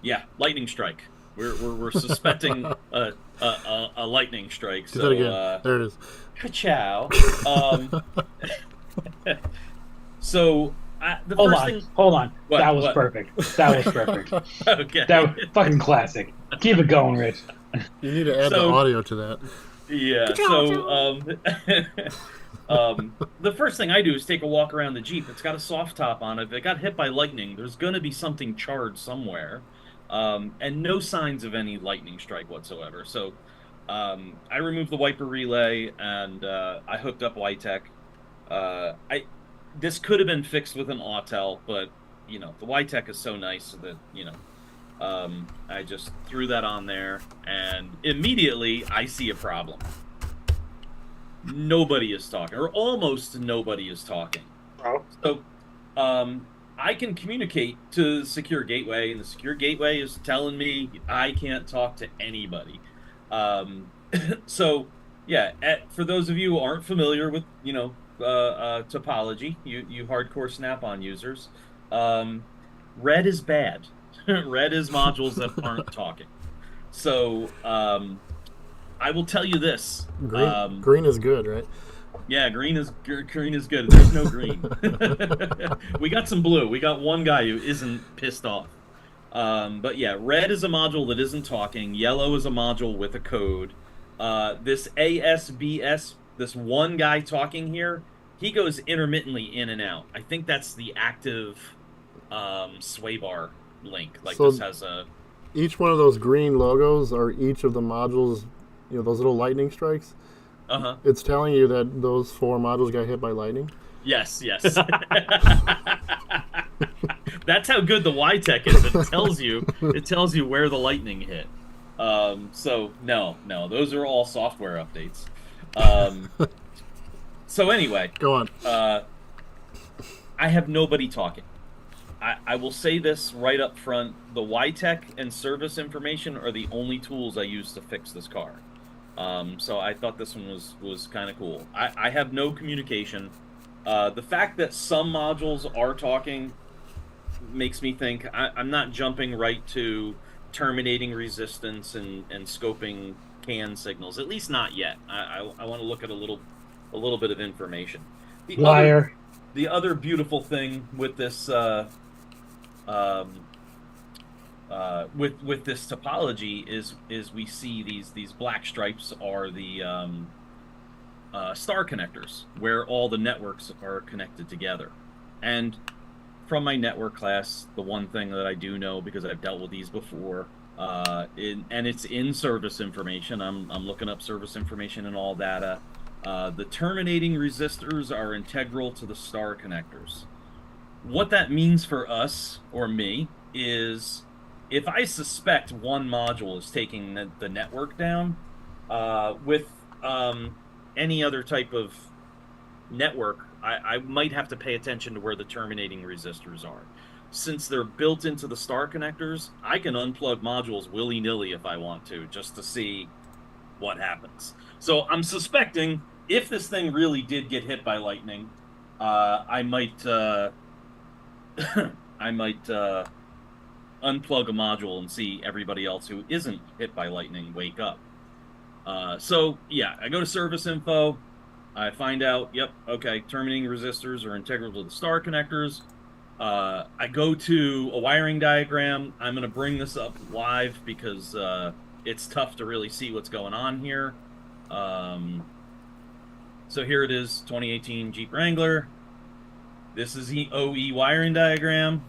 Yeah, lightning strike. We're suspecting a lightning strike. So there it is. Ka-chow. So Hold on. What? That was perfect. That was perfect. Okay. That was fucking classic. Keep it going, Rich. You need to add the audio to that. Yeah. So the first thing I do is take a walk around the Jeep. It's got a soft top on it. If it got hit by lightning, there's going to be something charred somewhere, and no signs of any lightning strike whatsoever. So I removed the wiper relay and I hooked up YTech. This could have been fixed with an Autel, but the YTech is so nice that I just threw that on there, and immediately I see a problem. Nobody is talking, or almost nobody is talking. Oh. So I can communicate to the secure gateway, and the secure gateway is telling me I can't talk to anybody. So yeah, for those of you who aren't familiar with topology, you hardcore Snap-on users, red is bad. Red is modules that aren't talking. So I will tell you this. Green is good, right? Yeah, green is good. There's no green. We got some blue. We got one guy who isn't pissed off. But yeah, red is a module that isn't talking. Yellow is a module with a code. This ASBS, this one guy talking here, he goes intermittently in and out. I think that's the active sway bar link. Like, so this has a... Each one of those green logos are each of the modules, those little lightning strikes. Uh-huh. It's telling you that those 4 modules got hit by lightning? Yes. That's how good the YTech is. It tells you where the lightning hit. So no, those are all software updates. So anyway, go on. I have nobody talking. I will say this right up front: the YTech and service information are the only tools I use to fix this car. So I thought this one was kind of cool. I have no communication. The fact that some modules are talking makes me think I'm not jumping right to terminating resistance and scoping CAN signals, at least not yet. I want to look at a little bit of information. The other beautiful thing with this with this topology is we see these black stripes are the star connectors, where all the networks are connected together. And from my network class, the one thing that I do know, because I've dealt with these before, and it's in service information. I'm looking up service information and all data. The terminating resistors are integral to the star connectors. What that means for us, or me, is if I suspect one module is taking the network down, with any other type of network, I might have to pay attention to where the terminating resistors are. Since they're built into the star connectors, I can unplug modules willy-nilly if I want to, just to see what happens. So I'm suspecting if this thing really did get hit by lightning, I might I might unplug a module and see everybody else who isn't hit by lightning wake up. So yeah, I go to service info. I find out, yep, okay, terminating resistors are integral to the star connectors. I go to a wiring diagram. I'm going to bring this up live because it's tough to really see what's going on here. So here it is, 2018 Jeep Wrangler. This is the OE wiring diagram.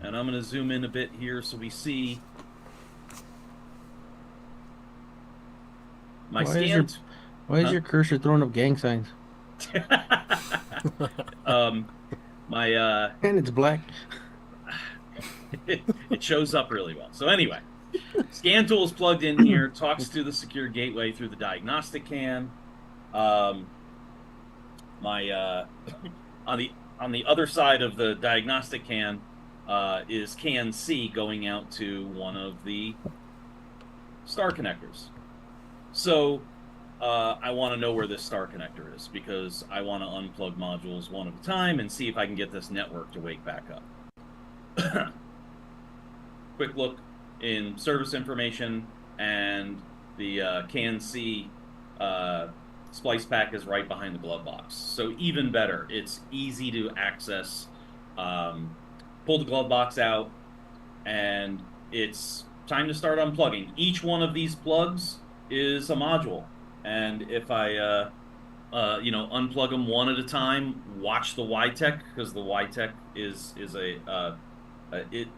And I'm going to zoom in a bit here so we see my scan. Why is your cursor throwing up gang signs? My And it's black. it shows up really well. So anyway, scan tool is plugged in here, talks to the secure gateway through the diagnostic can. On the other side of the diagnostic can is can C going out to one of the star connectors. So I want to know where this star connector is because I want to unplug modules one at a time and see if I can get this network to wake back up. Quick look in service information, and the can C splice pack is right behind the glove box. So even better, it's easy to access. Pull the glove box out, and it's time to start unplugging. Each one of these plugs is a module. And if I, unplug them one at a time, watch the YTech, because the YTech is it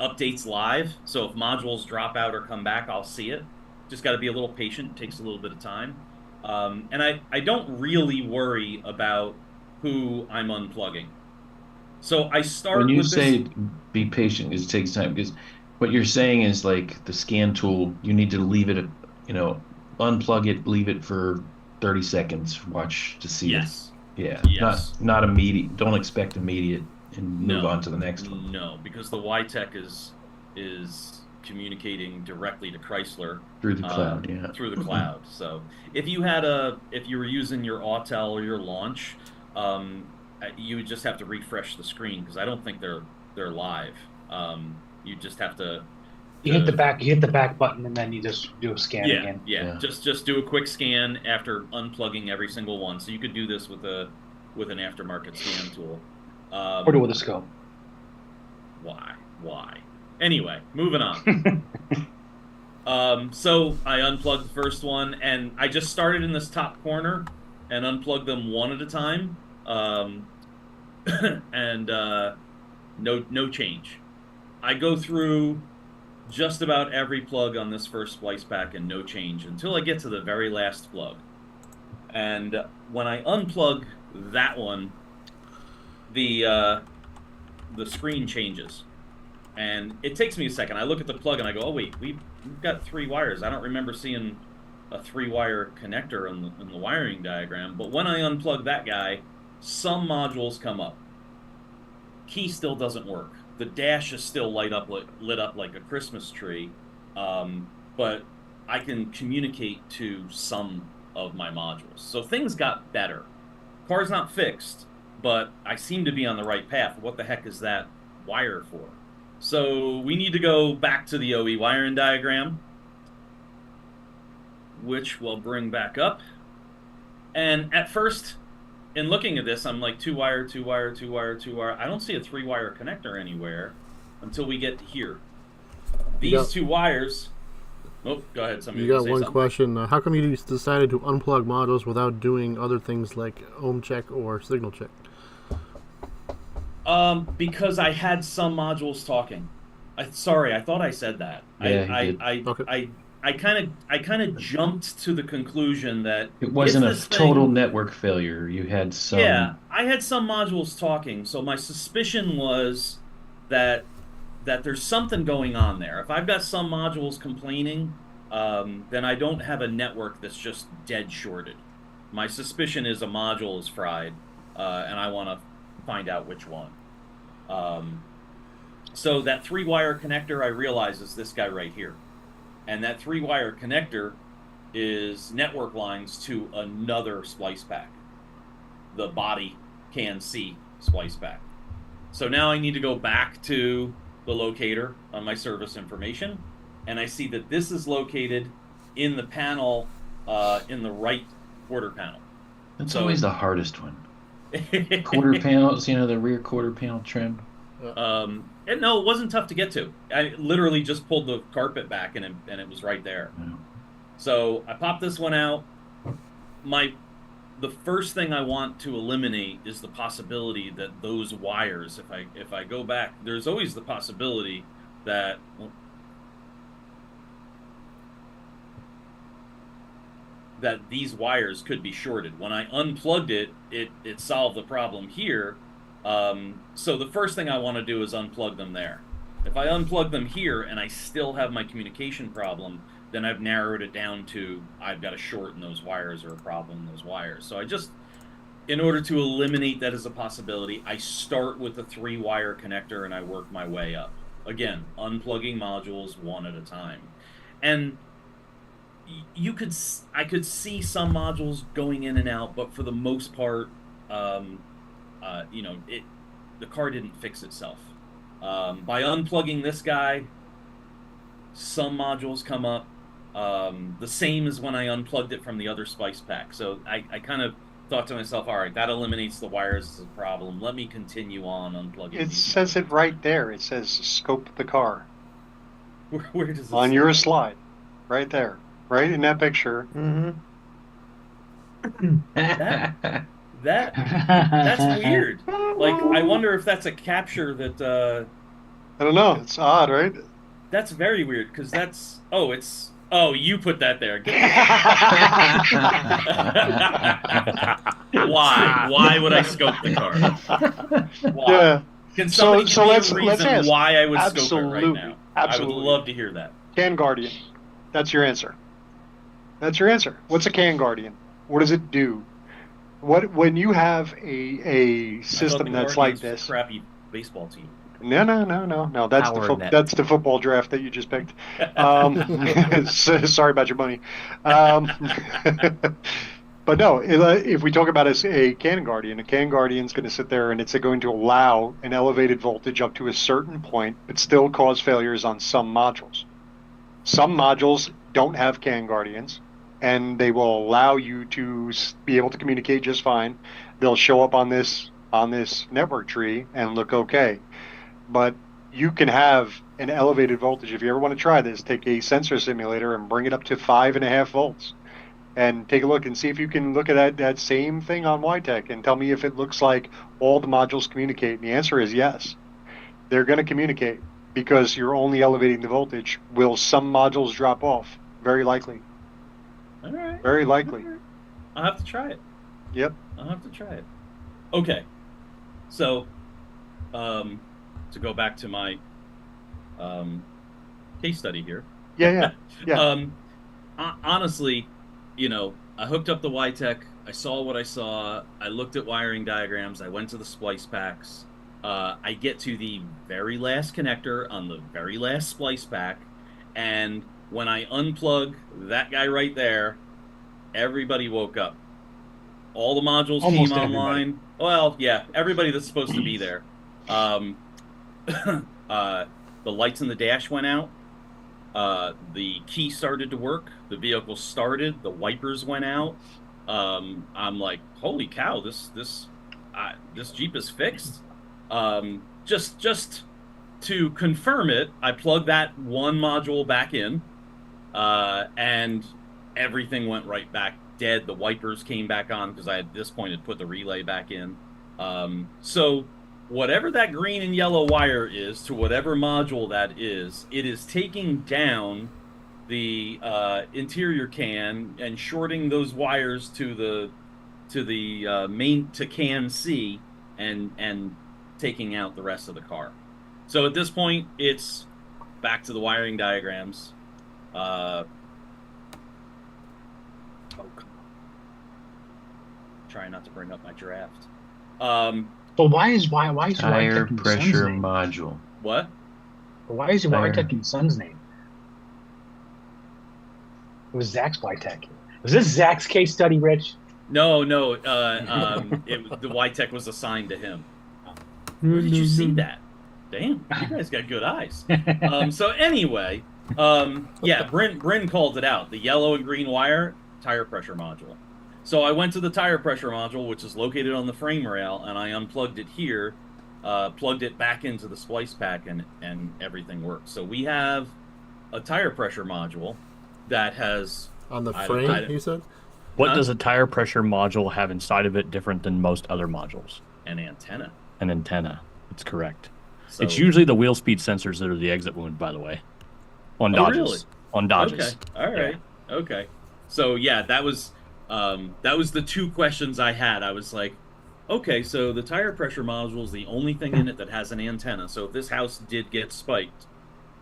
updates live. So if modules drop out or come back, I'll see it. Just got to be a little patient. It takes a little bit of time. And I don't really worry about who I'm unplugging. So I start When you with say this... be patient, because it takes time, because what you're saying is like the scan tool, you need to leave it, unplug it, leave it for 30 seconds, watch to see Yes. it. Yeah. Yes. Not immediate. Don't expect immediate and move on to the next one. No, because the YTech is communicating directly to Chrysler Through the cloud, yeah. Through the cloud. So if you were using your Autel or your Launch, you would just have to refresh the screen because I don't think they're live. You just have to. You hit the back button, and then you just do a scan again. Yeah. Just do a quick scan after unplugging every single one. So you could do this with an aftermarket scan tool. Or do with a scope. Why? Anyway, moving on. So I unplugged the first one, and I just started in this top corner and unplugged them one at a time. And no change. I go through just about every plug on this first splice pack and no change until I get to the very last plug. And when I unplug that one, the screen changes. And it takes me a second. I look at the plug and I go, oh wait, we've got 3 wires. I don't remember seeing a 3-wire connector in the wiring diagram. But when I unplug that guy, some modules come up. Key still doesn't work. The dash is still lit up like a Christmas tree, but I can communicate to some of my modules. So things got better. Car's not fixed, but I seem to be on the right path. What the heck is that wire for? So we need to go back to the OE wiring diagram, which we'll bring back up. And at first, in looking at this, I'm like 2-wire, 2-wire, 2-wire, 2-wire. I don't see a 3-wire connector anywhere until we get here. These 2 wires. Oh, go ahead. Somebody You got one something. question. How come you decided to unplug modules without doing other things like ohm check or signal check? Because I had some modules talking. Sorry, I thought I said that. Yeah, you did. Okay. I kind of jumped to the conclusion that It wasn't if a this total thing- network failure. You had some. Yeah, I had some modules talking, so my suspicion was that there's something going on there. If I've got some modules complaining, then I don't have a network that's just dead shorted. My suspicion is a module is fried, and I want to find out which one. So that 3-wire connector, I realize, is this guy right here. And that 3-wire connector is network lines to another splice pack, the body CAN-C splice pack. So now I need to go back to the locator on my service information, and I see that this is located in the panel, in the right quarter panel. That's always the hardest one. Quarter panels, the rear quarter panel trim. And no, it wasn't tough to get to. I literally just pulled the carpet back, and it was right there. Yeah. So I popped this one out. The first thing I want to eliminate is the possibility that those wires, if I go back, there's always the possibility that these wires could be shorted. When I unplugged it solved the problem here. So the first thing I want to do is unplug them there. If I unplug them here and I still have my communication problem, then I've narrowed it down to I've got a short in those wires or a problem in those wires. So in order to eliminate that as a possibility, I start with the 3-wire connector and I work my way up. Again, unplugging modules one at a time. And I could see some modules going in and out, but for the most part, the car didn't fix itself. By unplugging this guy, some modules come up. The same as when I unplugged it from the other splice pack. So I kind of thought to myself, all right, that eliminates the wires as a problem. Let me continue on unplugging. It says it right there. It says scope the car. Where does it on say? Your slide? Right there. Right in that picture. Mm-hmm. That's weird. Like, I wonder if that's a capture that I don't know. It's odd, right? That's very weird, because you put that there. Why would I scope the car? Why? Yeah. Can somebody give me let's a reason ask. why I would scope it Absolutely. right now? Absolutely. I would love to hear that. CAN Guardian. That's your answer. That's your answer. What's a CAN Guardian? What does it do? When you have a system that's like this? Crappy baseball team. No. That's that's the football draft that you just picked. Sorry about your money. But no, if we talk about a CAN Guardian is going to sit there and it's going to allow an elevated voltage up to a certain point, but still cause failures on some modules. Some modules don't have CAN Guardians, and they will allow you to be able to communicate just fine. They'll show up on this network tree and look okay. But you can have an elevated voltage. If you ever want to try this, take a sensor simulator and bring it up to 5.5 volts. And take a look and see if you can look at that same thing on YTech and tell me if it looks like all the modules communicate. And the answer is yes. They're going to communicate because you're only elevating the voltage. Will some modules drop off? Very likely. All right. Very likely. All right. I'll have to try it. Yep. I'll have to try it. Okay. So, to go back to my case study here. Yeah. Honestly, I hooked up the YTech. I saw what I saw. I looked at wiring diagrams. I went to the splice packs. I get to the very last connector on the very last splice pack, and when I unplug that guy right there, everybody woke up. All the modules Almost came online. Well, yeah, everybody that's supposed to be there. The lights in the dash went out. The key started to work. The vehicle started. The wipers went out. I'm like, holy cow! This Jeep is fixed. Just to confirm it, I plugged that one module back in, and everything went right back dead. The wipers came back on because I at this point had put the relay back in. So whatever that green and yellow wire is to whatever module that is, it is taking down the interior can and shorting those wires to the main to CAN-C and taking out the rest of the car. So at this point, it's back to the wiring diagrams. Oh, come on. Trying not to bring up my draft. But why is he Tire wiretapping your son's pressure name? module. What? Why is he Tire. wiretapping your son's name? It was Zach's wiretapping. Was this Zach's case study, Rich? No. The Y-Tech was assigned to him. Where did you see that? Damn, you guys got good eyes. So anyway, yeah, Bryn called it out. The yellow and green wire, tire pressure module. So I went to the tire pressure module, which is located on the frame rail, and I unplugged it here, plugged it back into the splice pack, and everything worked. So we have a tire pressure module that has... On the frame, you said? What does a tire pressure module have inside of it different than most other modules? An antenna. An antenna. That's correct. So, It's usually the wheel speed sensors that are the exit wound, by the way. On Dodges. really? On Dodges. Okay. All right. Yeah. Okay. So yeah, that was the two questions I had. I was like, okay, so the tire pressure module is the only thing in it that has an antenna. So if this house did get spiked,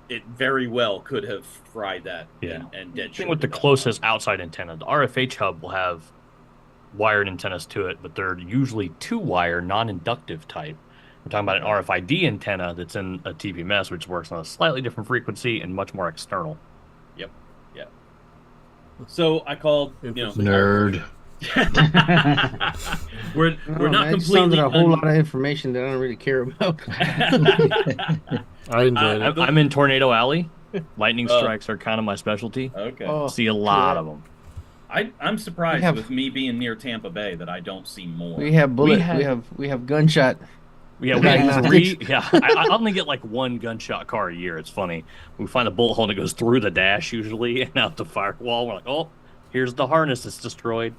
it very well could have fried that. Yeah. And dead. I think with the closest outside antenna, the RFH hub will have wired antennas to it, but they're usually two-wire, non-inductive type. We're talking about an RFID antenna that's in a TPMS, which works on a slightly different frequency and much more external. Yep. So I called, Nerd. we're not man, it completely sounded a whole lot of information that I don't really care about. I enjoyed it. I'm in Tornado Alley. Lightning strikes are kind of my specialty. Okay. Oh, See a lot of them. I'm surprised We have- with me being near Tampa Bay that I don't see more. we have bullet. had- We have gunshot. Yeah, we have three. Yeah, I only get like one gunshot car a year. It's funny. We find a bullet hole that goes through the dash usually and out the firewall. We're like, oh, here's the harness that's destroyed.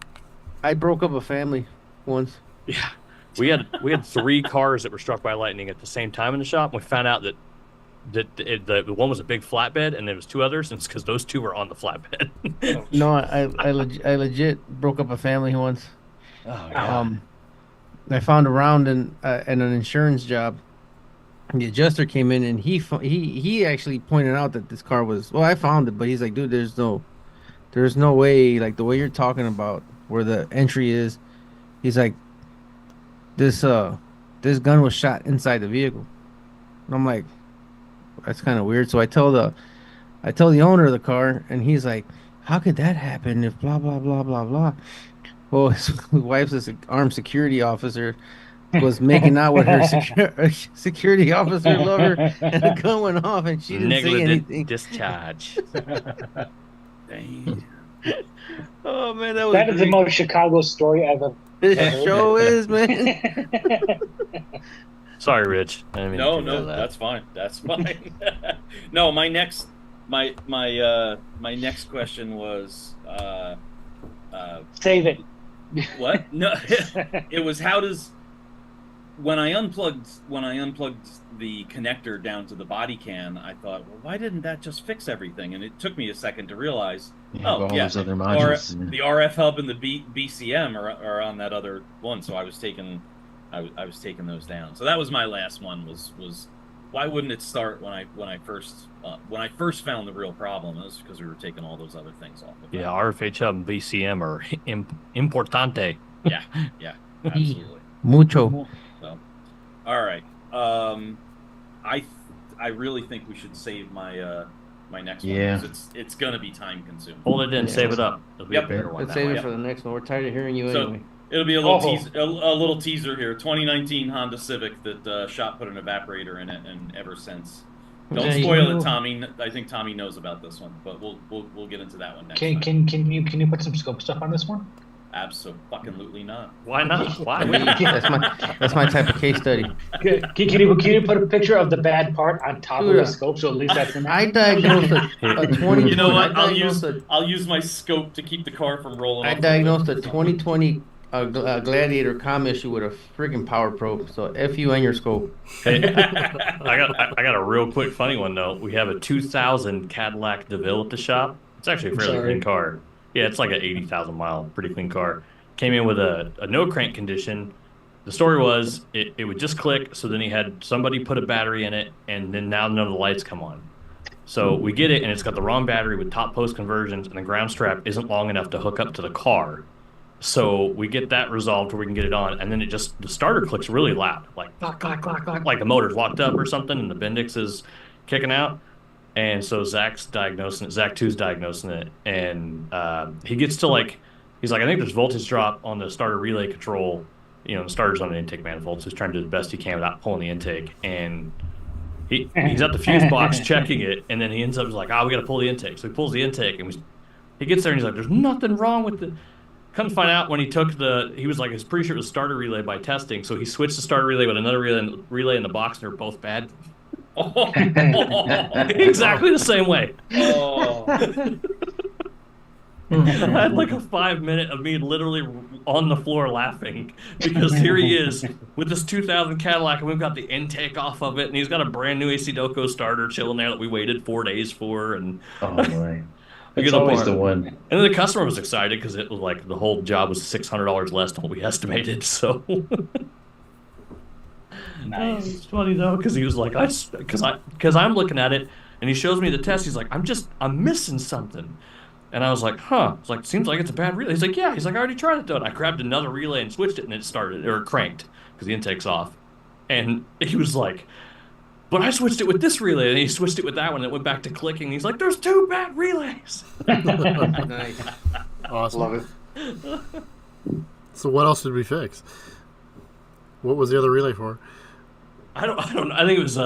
I broke up a family once. Yeah, we had three cars that were struck by lightning at the same time in the shop. We found out that the one was a big flatbed and there was two others, and it's because those two were on the flatbed. No, I legit broke up a family once. Oh, God. I found a round in an insurance job. The adjuster came in and he actually pointed out that this car was, well, I found it, but he's like, dude, there's no way, like the way you're talking about where the entry is. He's like, this gun was shot inside the vehicle. And I'm like, that's kind of weird. So I tell the owner of the car, and he's like, how could that happen if blah blah blah blah blah. Well, his wife's armed security officer was making out with her security officer lover, and the gun went off, and she didn't say Negligent anything. discharge. Dang. Oh man, that was That is the great. most Chicago story ever. This show is, man. Sorry, Rich. I didn't mean to No, do that. that's fine. That's fine. No, my next question was Save it. what? No, it was how does when I unplugged the connector down to the body can, I thought, well, why didn't that just fix everything? And it took me a second to realize, All those other modules. the RF hub and the BCM are on that other one. So I was taking those down. So that was my last one. Was why wouldn't it start when I first found the real problem? It was because we were taking all those other things off. Yeah, RFH hub and BCM are importante. Yeah, absolutely. Mucho. So, all right. I really think we should save my my next one. Yeah. 'Cause it's gonna be time consuming. Hold it in, save it up. It'll be Yep. a bigger one. Let's that save way. it for the next one. We're tired of hearing you So- anyway. It'll be a little Oh. a little teaser here. 2019 Honda Civic that shot put an evaporator in it, and ever since. Don't Yeah, spoil you- it, Tommy. I think Tommy knows about this one, but we'll get into that one next Can time. can you put some scope stuff on this one? Absolutely not. Why not? Why? That's my type of case study. Can you put a picture of the bad part on top Dude, of the scope so at least that's in there? I diagnosed a 20. You know what? I diagnosed a I'll use my scope to keep the car from rolling. I off the diagnosed cliff. a 2020 Gladiator comm issue with a friggin' power probe. So F you and your scope. Hey, I got a real quick funny one though. We have a 2000 Cadillac DeVille at the shop. It's actually a fairly Sorry. clean car. Yeah, it's like an 80,000 mile, pretty clean car. Came in with a no crank condition. the story was it would just click. So then he had somebody put a battery in it, and then now none of the lights come on. So we get it, and it's got the wrong battery with top post conversions, and the ground strap isn't long enough to hook up to the car. So we get that resolved where we can get it on, and then the starter clicks really loud, like clack, clack, clack, clack, like the motor's locked up or something, and the Bendix is kicking out. And so Zach 2's diagnosing it, and he gets to he's like, I think there's voltage drop on the starter relay control. The starter's on an intake manifold, so he's trying to do the best he can without pulling the intake, and he's at the fuse box checking it, and then he ends up like, we got to pull the intake. So he pulls the intake, and he gets there, and he's like, there's nothing wrong with the... Come to find out when he took he was like, he's pretty sure it was starter relay by testing, so he switched the starter relay with another relay in the box, and they're both bad. Exactly the same way. I had like a 5-minute of me literally on the floor laughing because here he is with this 2000 Cadillac, and we've got the intake off of it, and he's got a brand new AC Doco starter chilling there that we waited 4 days for. And oh boy, it's always the one. And then the customer was excited because it was like the whole job was $600 less than what we estimated. So nice. It's funny though because he was like, because I'm looking at it, and he shows me the test. He's like, I'm missing something. And I was like, huh. It's like, seems like it's a bad relay. He's like, yeah. He's like, I already tried it though. And I grabbed another relay and switched it, and it started, or cranked, because the intake's off. And he was like, but I switched it with this relay, and he switched it with that one, and it went back to clicking. He's like, there's 2 bad relays. Nice. Awesome. Love it. So what else did we fix? What was the other relay for? I don't know. I think it was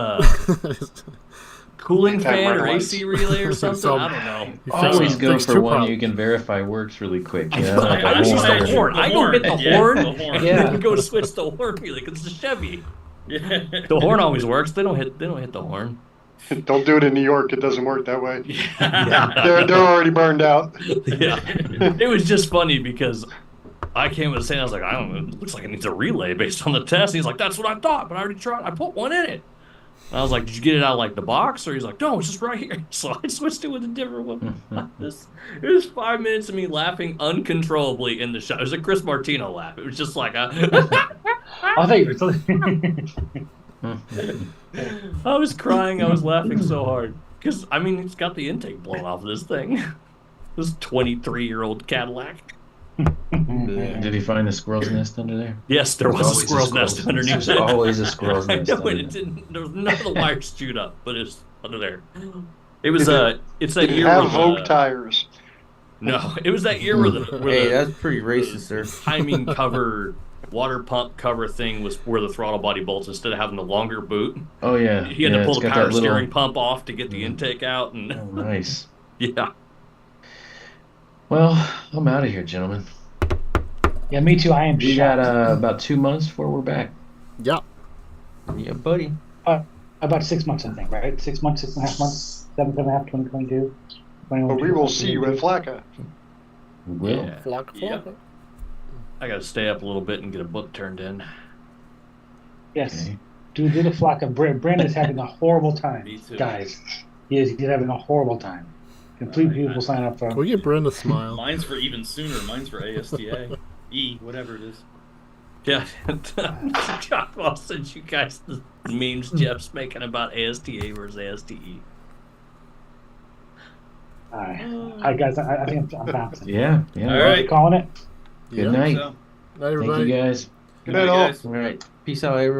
cooling fan or AC relay or something. I don't know. Always go fix for two one problems. you can verify works really quick. I use the horn. I go hit the horn. Yeah. Go to switch the horn relay because it's a Chevy. Yeah. The horn always works. They don't hit the horn. Don't do it in New York. It doesn't work that way. Yeah. They're already burned out. Yeah. It was just funny because I came with a saying, I was like, I don't know, it looks like it needs a relay based on the test. He's like, that's what I thought, but I already tried. I put one in it. And I was like, did you get it out of like the box? Or he's like, no, it's just right here. So I switched it with a different one. It was 5 minutes of me laughing uncontrollably in the shop. It was a Chris Martino laugh. It was just like a... I think I was crying. I was laughing so hard. Because, I mean, it's got the intake blown off of this thing. This 23-year-old Cadillac. Did he find a squirrel's nest under there? Yes, there was a squirrel's nest underneath There's it. always a squirrel's nest. No, under it there. didn't. There was none of the wires chewed up, but it's under there. It was it's that Did it year have where Vogue the, tires? no, it was that year where Hey, the that's pretty racist, sir. timing cover water pump cover thing was where the throttle body bolts, instead of having the longer boot, Oh yeah. he had to pull it's the got power that little- steering pump off to get the intake out, and Oh, nice. yeah. Well, I'm out of here, gentlemen. yeah, me too. I am We got shocked. about 2 months before we're back. Yeah. Yeah, buddy. About 6 months, I think, right? 6 months, 6.5 months, 7.5, 2022. But we will see you at Flacca. We will. Yeah. Flock, Yeah. I got to stay up a little bit and get a book turned in. Yes. Okay. Do the flock of Brandon's having a horrible time, Me too. guys. He's having a horrible time. Complete people sign up for Can we get Brenda a smile? Mine's for even sooner. Mine's for ASTA. Whatever it is. Yeah. I'll send you guys the memes Jeff's making about ASTA versus ASTE. All right, guys. I think I'm bouncing. Yeah. All right. Calling it. Good night. So, Night, everybody. Thank you guys. Good night, all. guys. All right. Peace out, everyone.